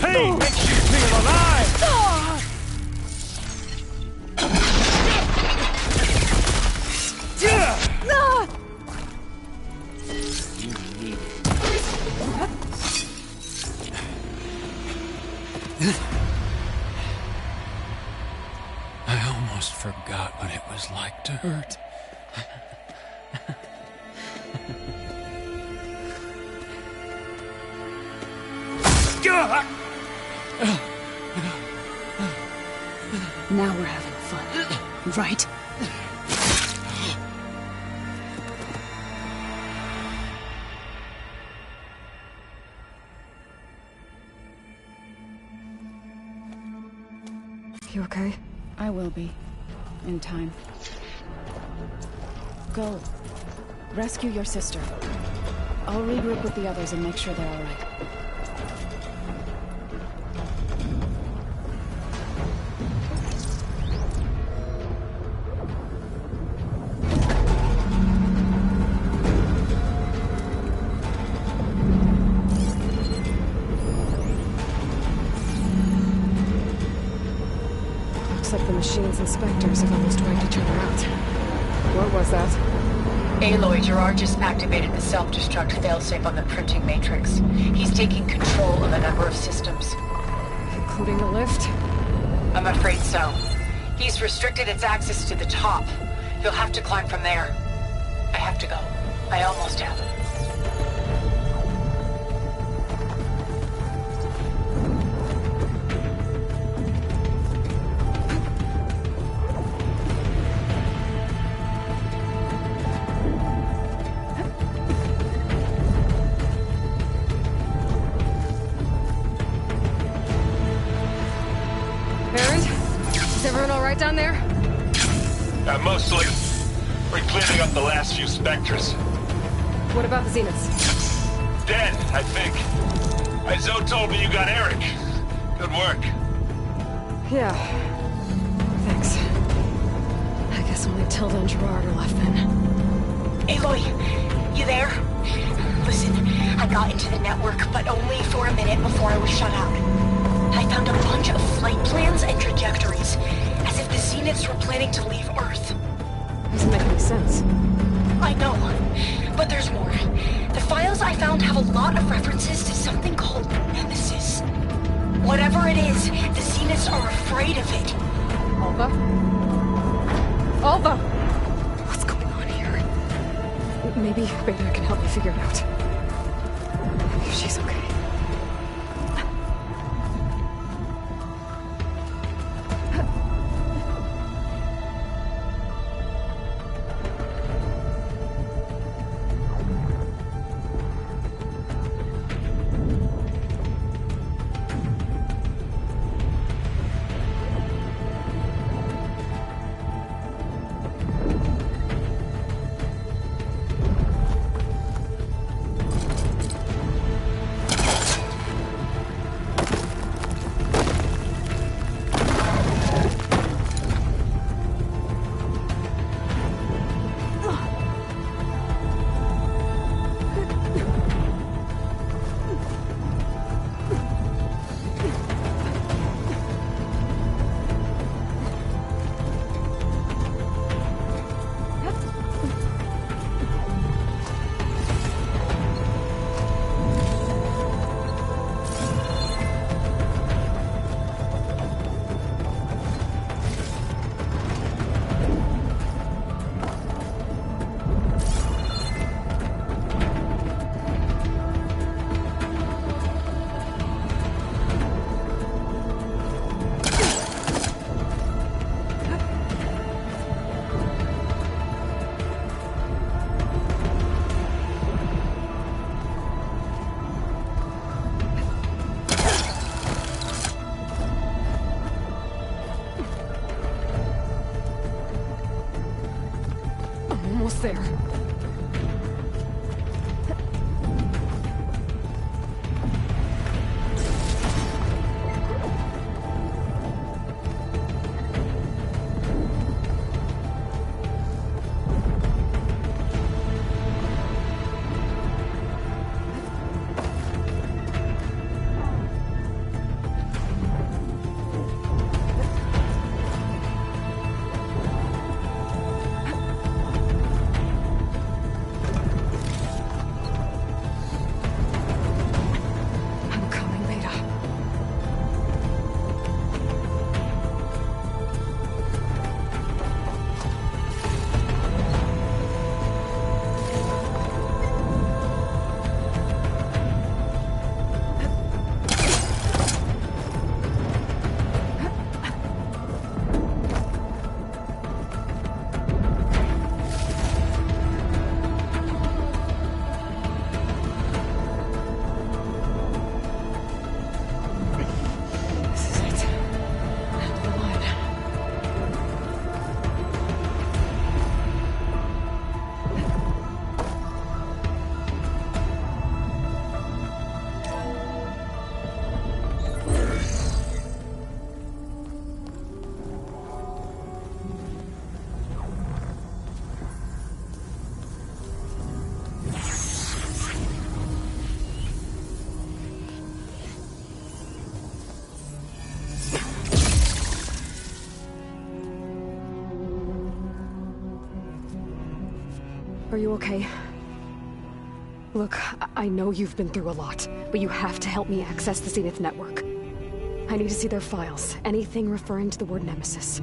Pain makes you feel alive! I almost forgot what it was like to hurt. Now we're having fun, right? You okay? I will be. In time. Go. Rescue your sister. I'll regroup with the others and make sure they're all right. Looks like the machine's inspectors have almost wiped each other out. What was that? Aloy, Gerard just activated the self-destruct failsafe on the printing matrix. He's taking control of a number of systems. Including the lift? I'm afraid so. He's restricted its access to the top. You'll have to climb from there. I have to go. I almost have. Down there? Mostly. We're cleaning up the last few specters. What about the Zeniths? Dead, I think. Izo told me you got Eric. Good work. Yeah. Thanks. I guess only Tilda and Gerard are left then. Aloy, you there? Listen, I got into the network, but only for a minute before I was shut out. I found a bunch of flight plans and trajectories. As if the Zeniths were planning to leave Earth. Doesn't make any sense. I know, but there's more. The files I found have a lot of references to something called Nemesis. Whatever it is, the Zeniths are afraid of it. Alva? Alva! What's going on here? Maybe Beta can help me figure it out. If she's okay. almost there. Are you okay? Look, I know you've been through a lot, but you have to help me access the Zenith network. I need to see their files, anything referring to the word Nemesis.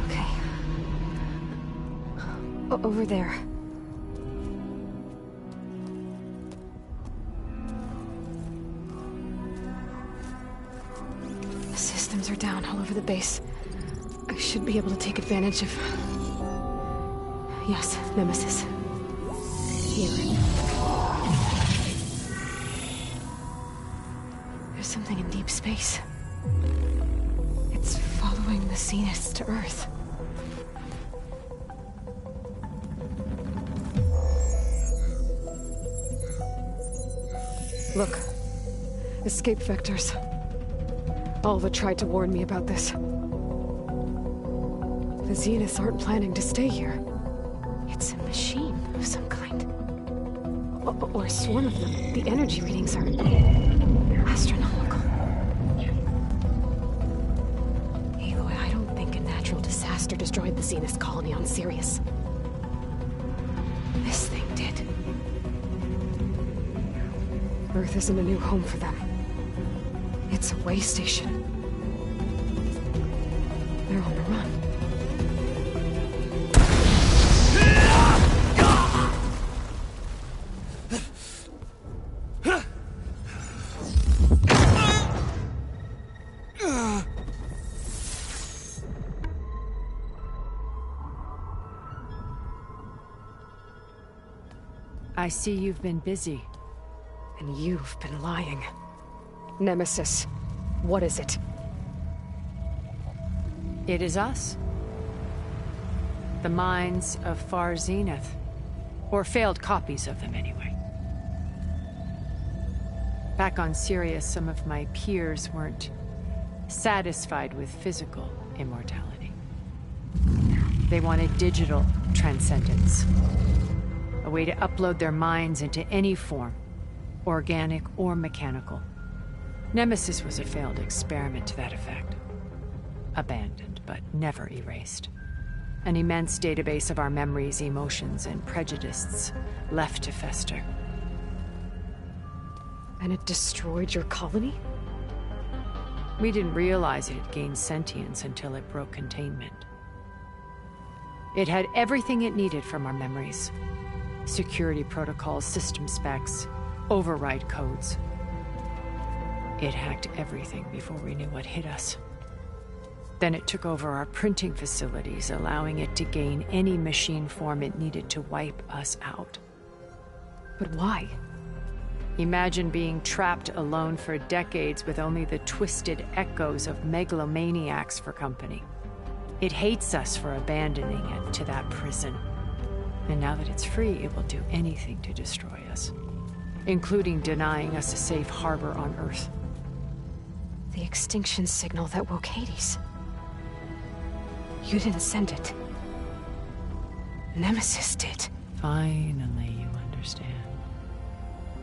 Okay. Over there. The systems are down all over the base. I should be able to take advantage of... Yes, Nemesis. Here. There's something in deep space. It's following the Zeniths to Earth. Look. Escape vectors. Alva tried to warn me about this. The Zeniths aren't planning to stay here. It's a machine of some kind. Or a swarm of them. The energy readings are... astronomical. Aloy, I don't think a natural disaster destroyed the Zenith colony on Sirius. This thing did. Earth isn't a new home for them. It's a way station. They're on the run. I see you've been busy. And you've been lying. Nemesis, what is it? It is us. The minds of Far Zenith. Or failed copies of them, anyway. Back on Sirius, some of my peers weren't satisfied with physical immortality. They wanted digital transcendence. A way to upload their minds into any form, organic or mechanical. Nemesis was a failed experiment to that effect. Abandoned, but never erased. An immense database of our memories, emotions, and prejudices left to fester. And it destroyed your colony? We didn't realize it had gained sentience until it broke containment. It had everything it needed from our memories. Security protocols, system specs, override codes. It hacked everything before we knew what hit us. Then it took over our printing facilities, allowing it to gain any machine form it needed to wipe us out. But why? Imagine being trapped alone for decades with only the twisted echoes of megalomaniacs for company. It hates us for abandoning it to that prison. And now that it's free, it will do anything to destroy us, including denying us a safe harbor on Earth. The extinction signal that woke Hades. You didn't send it. Nemesis did. Finally, you understand.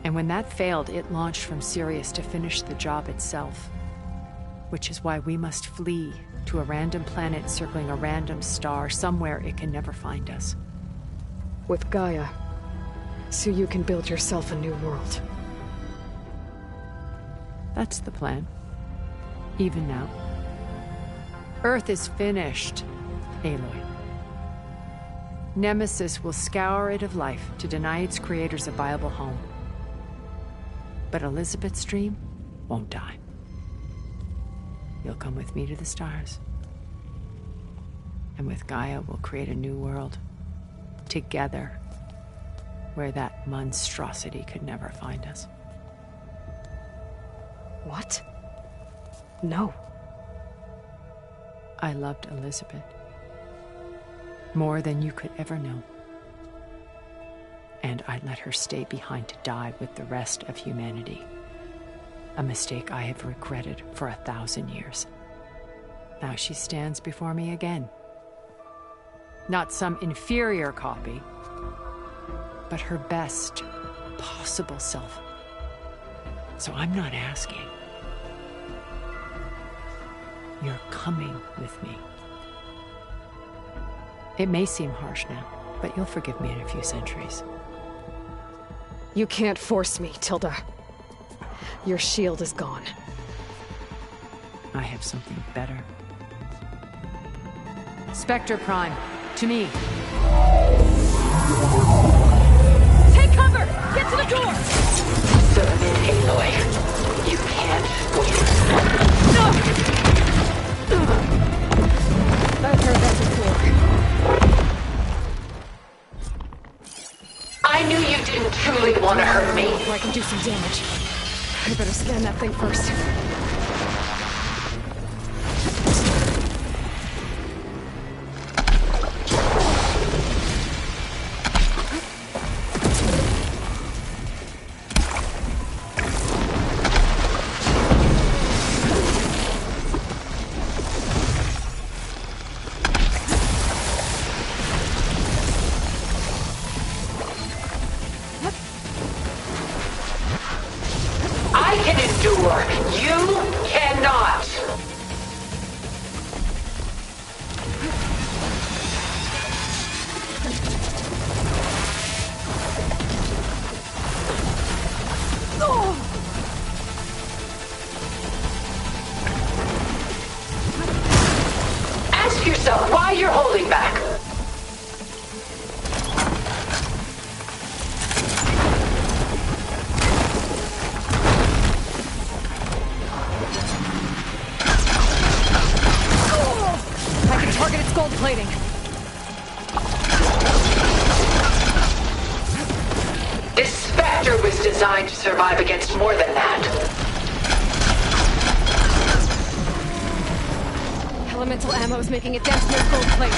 And when that failed, it launched from Sirius to finish the job itself. Which is why we must flee to a random planet circling a random star, somewhere it can never find us. With Gaia, so you can build yourself a new world. That's the plan. Even now. Earth is finished, Aloy. Nemesis will scour it of life to deny its creators a viable home. But Elizabeth's dream won't die. You'll come with me to the stars. And with Gaia, we'll create a new world. Together. Where that monstrosity could never find us. What? No. I loved Elizabeth. More than you could ever know. And I let her stay behind to die with the rest of humanity. A mistake I have regretted for 1,000 years. Now she stands before me again. Not some inferior copy, but her best possible self. So I'm not asking. You're coming with me. It may seem harsh now, but you'll forgive me in a few centuries. You can't force me, Tilda. Your shield is gone. I have something better. Spectre Prime, to me. Take cover! Get to the door! Submit, Aloy. You can't win. No! I've heard that before. I knew you didn't truly want to hurt me. I can do some damage. I better scan that thing first. Designed to survive against more than that. Elemental ammo is making it down to your gold plate.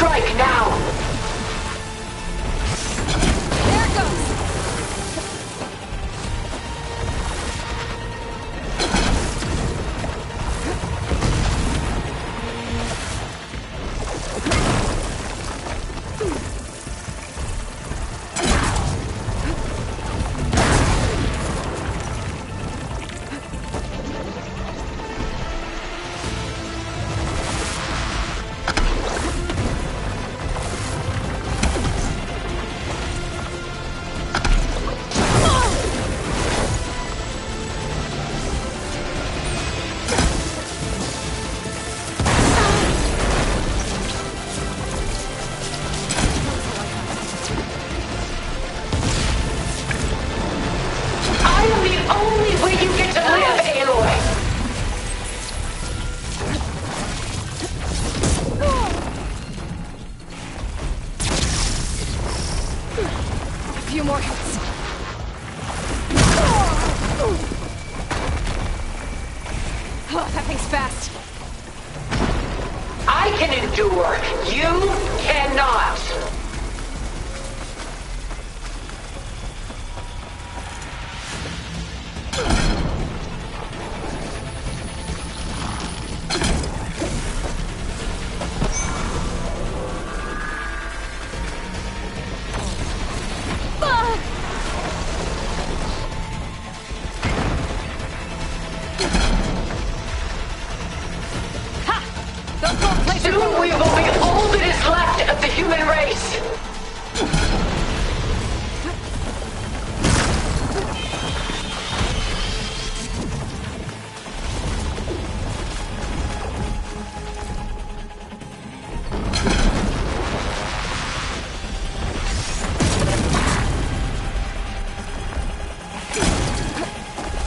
strike now! There it goes! Few more hits. Oh, that thing's fast. I can endure. You cannot. Soon we will be all that is left of the human race.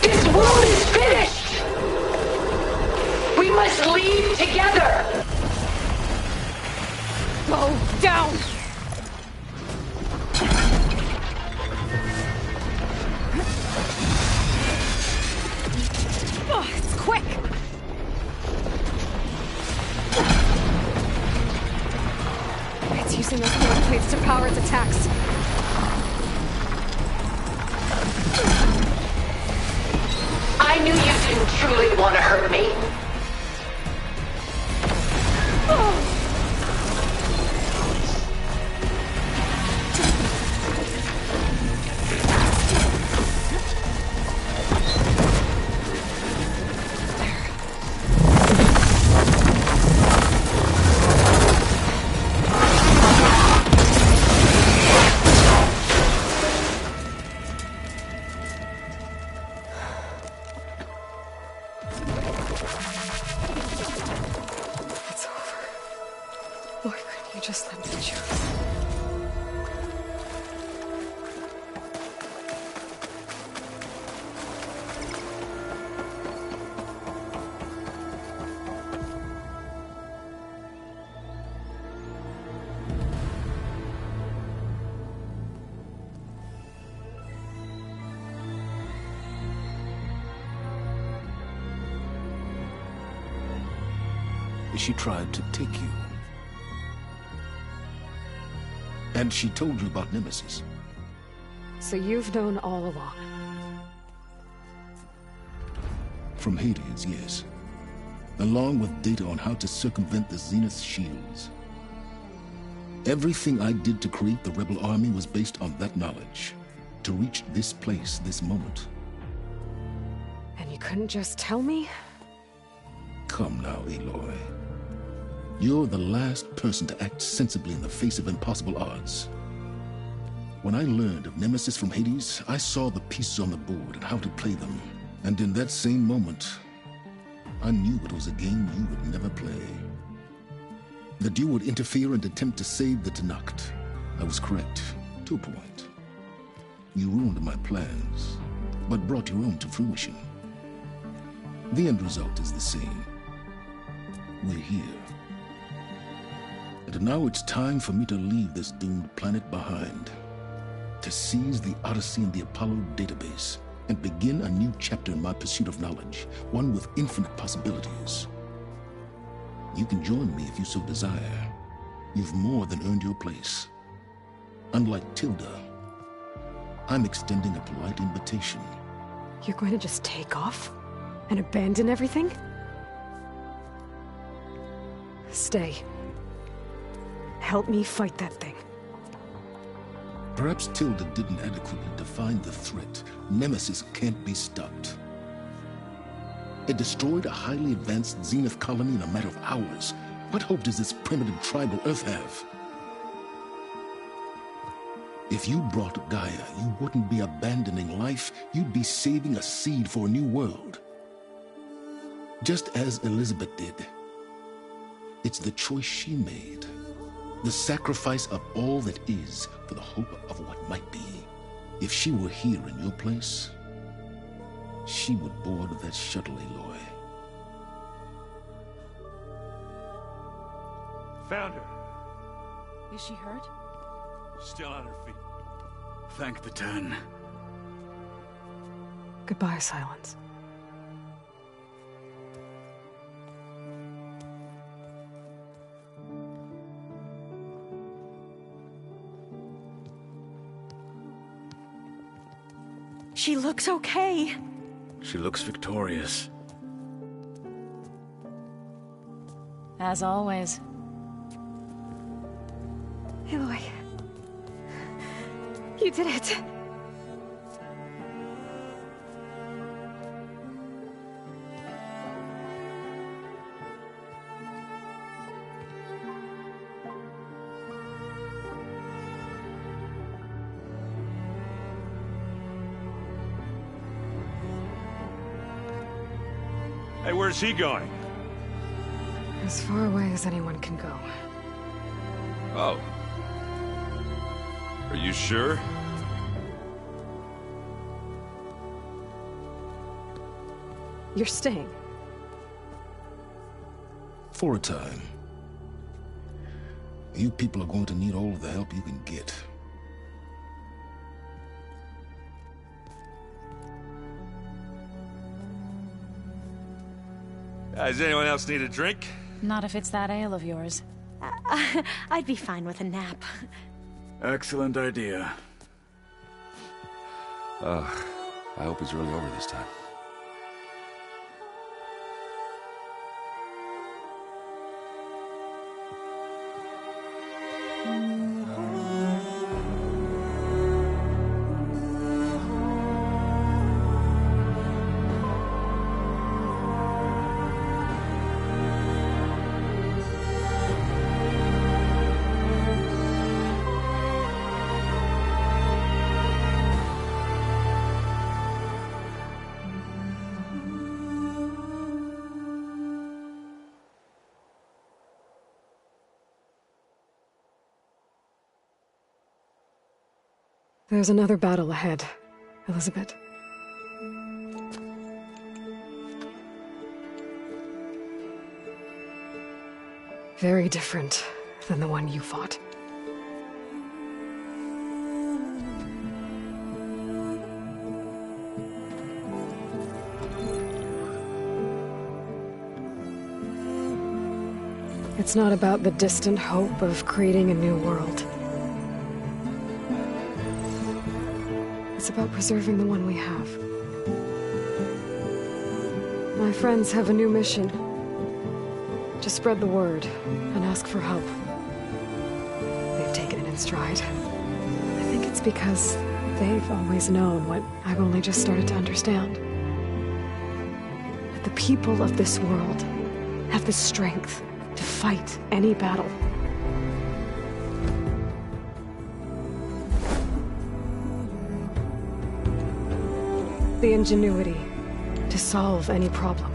This world is finished. We must leave together. Go down! Oh, it's quick! It's using those cold plates to power its attacks. I knew you didn't truly want to hurt me. It's over. Why couldn't you just let me choose? She tried to take you. And she told you about Nemesis. So you've known all along. From Hades, yes. Along with data on how to circumvent the Zenith shields. Everything I did to create the Rebel Army was based on that knowledge. To reach this place, this moment. And you couldn't just tell me? Come now, Aloy. You're the last person to act sensibly in the face of impossible odds. When I learned of Nemesis from Hades, I saw the pieces on the board and how to play them. And in that same moment, I knew it was a game you would never play. That you would interfere and attempt to save the Tenakth. I was correct, to a point. You ruined my plans, but brought your own to fruition. The end result is the same. We're here. And now it's time for me to leave this doomed planet behind. To seize the Odyssey and the Apollo database, and begin a new chapter in my pursuit of knowledge, one with infinite possibilities. You can join me if you so desire. You've more than earned your place. Unlike Tilda, I'm extending a polite invitation. You're going to just take off? And abandon everything? Stay. Help me fight that thing. Perhaps Tilda didn't adequately define the threat. Nemesis can't be stopped. It destroyed a highly advanced Zenith colony in a matter of hours. What hope does this primitive tribal Earth have? If you brought Gaia, you wouldn't be abandoning life, you'd be saving a seed for a new world. Just as Elizabeth did. It's the choice she made. The sacrifice of all that is for the hope of what might be. If she were here in your place, she would board that shuttle, Aloy. Found her. Is she hurt? Still on her feet. Thank the Ten. Goodbye, Silence. She looks okay. She looks victorious. As always. Aloy. You did it. Hey, where's he going? As far away as anyone can go. Oh. Are you sure? You're staying. For a time. You people are going to need all of the help you can get. Does anyone else need a drink? Not if it's that ale of yours. I'd be fine with a nap. Excellent idea. I hope it's really over this time. There's another battle ahead, Elizabeth. Very different than the one you fought. It's not about the distant hope of creating a new world. It's about preserving the one we have. My friends have a new mission. To spread the word and ask for help. They've taken it in stride. I think it's because they've always known what I've only just started to understand. That the people of this world have the strength to fight any battle. The ingenuity to solve any problem.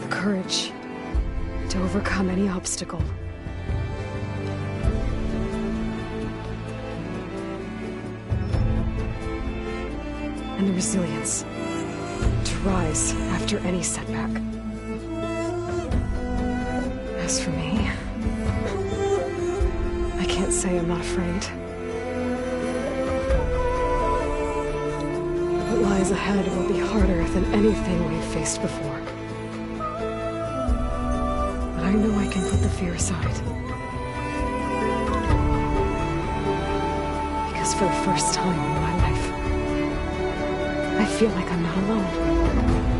The courage to overcome any obstacle. And the resilience to rise after any setback. As for me, I can't can't say I'm not afraid. What lies ahead will be harder than anything we've faced before. But I know I can put the fear aside. Because for the first time in my life, I feel like I'm not alone.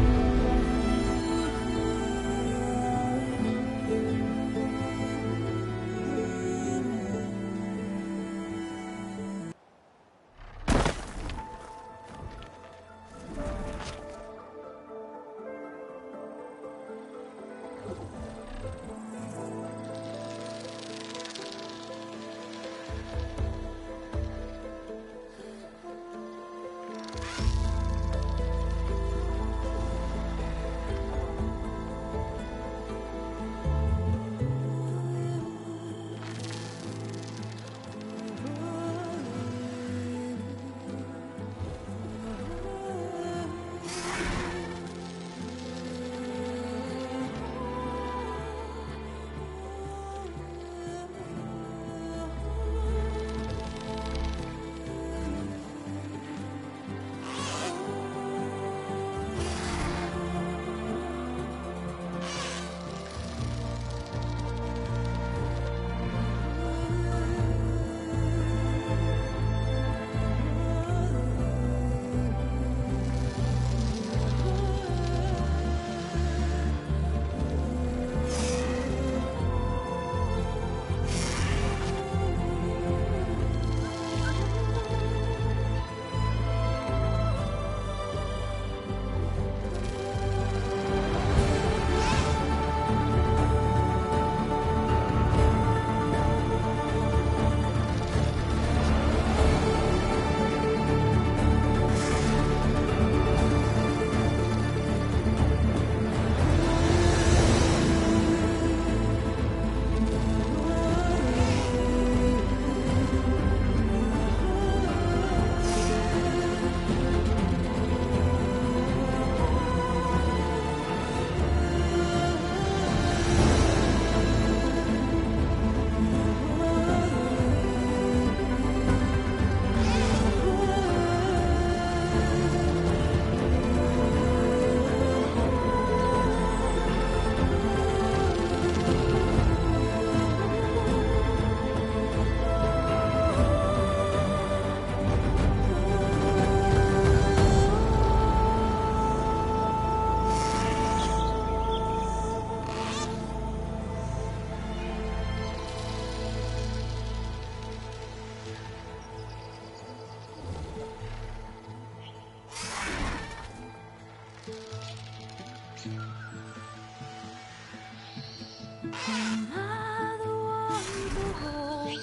Am I the one to hold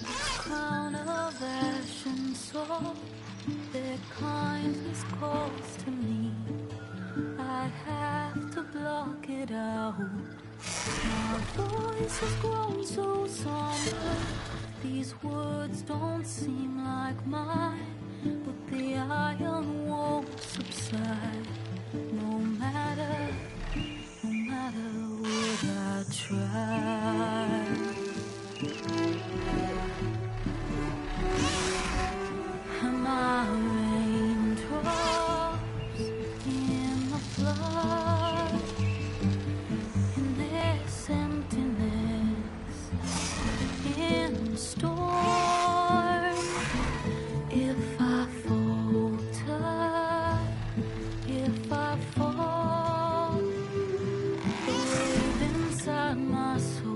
the crown of ash and soul? Their kindness calls to me. I have to block it out. My voice has grown so somber. These words don't seem like mine, but the iron won't subside. No matter what I try. Am I raindrops in the flood? In this emptiness, in the storm. If I falter, if I fall, the wave inside my soul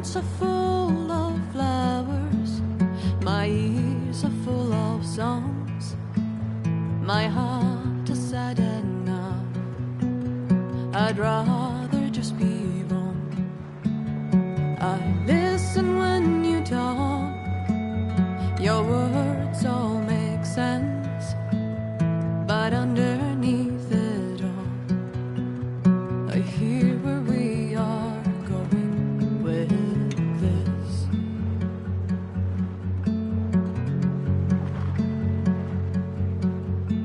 heart's are full of flowers, my ears are full of songs, my heart is sad enough, I'd rather just be wrong. I listen when you talk, your words all make sense, but underneath it all, I hear where we are going with this.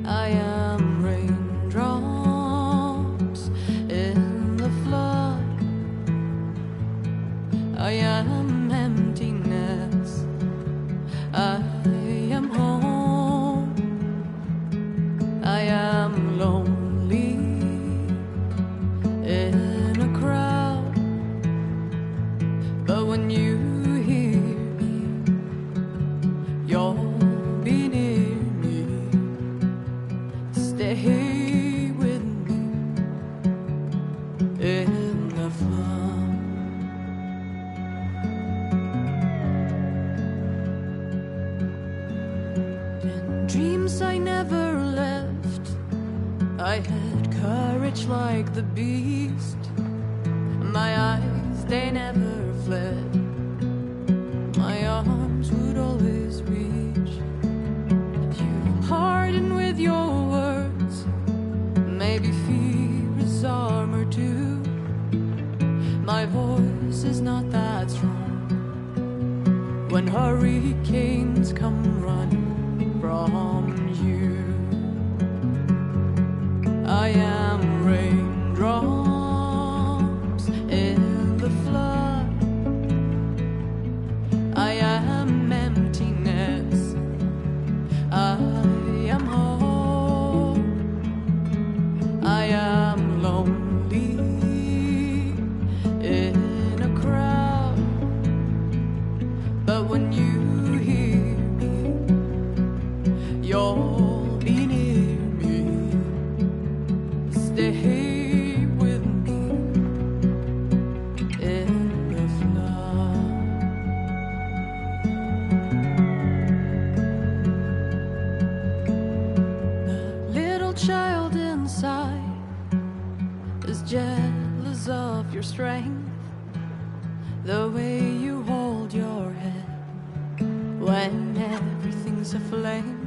I am raindrops in the flood, I am emptiness, I am home, I am lonely in a crowd, but when you hear me, you'll be near me, stay with me in the flood. In dreams I never left, I had courage like the beast, my eyes they never fled, my arms would always reach. You harden with your words, maybe fear is armor too, my voice is not that strong, when hurricanes come running from you. I am raindrops in the flood, I am emptiness, I am home, I am lonely in a crowd, but when you hear me, you'll be near me, stay with me in the flood. The little child inside is jealous of your strength, the way you hold your head when everything's aflame.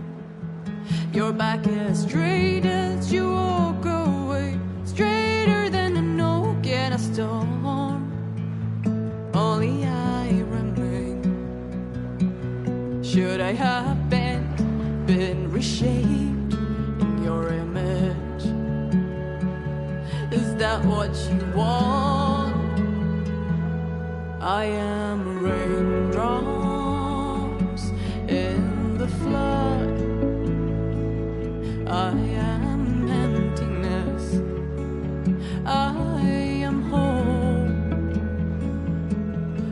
Your back as straight as you walk away, straighter than an oak in a storm. Only I remain. Should I have been reshaped in your image? Is that what you want? I am raindrops in the flood, I am emptiness, I am home,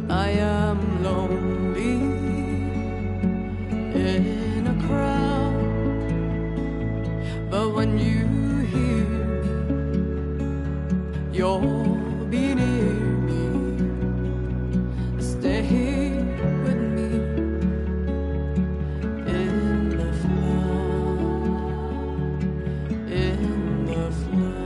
I am lonely in a crowd, but when you hear me, you'll be near me, stay with me in the flood, in the flood.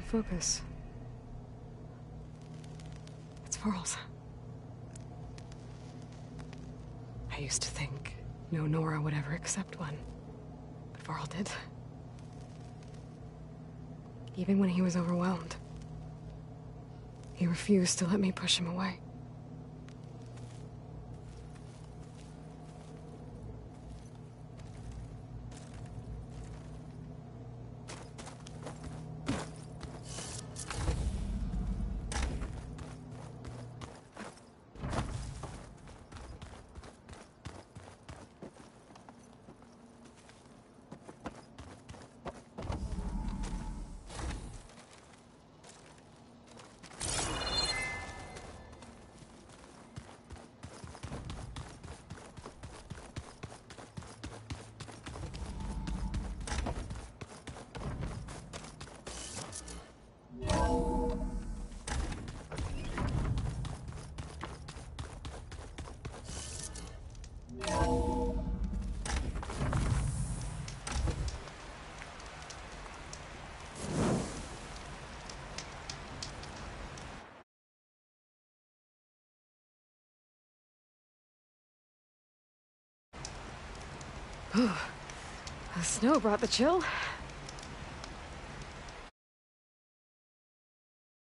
focus. It's Varl's. I used to think no Nora would ever accept one. But Varl did. Even when he was overwhelmed. He refused to let me push him away. The snow brought the chill.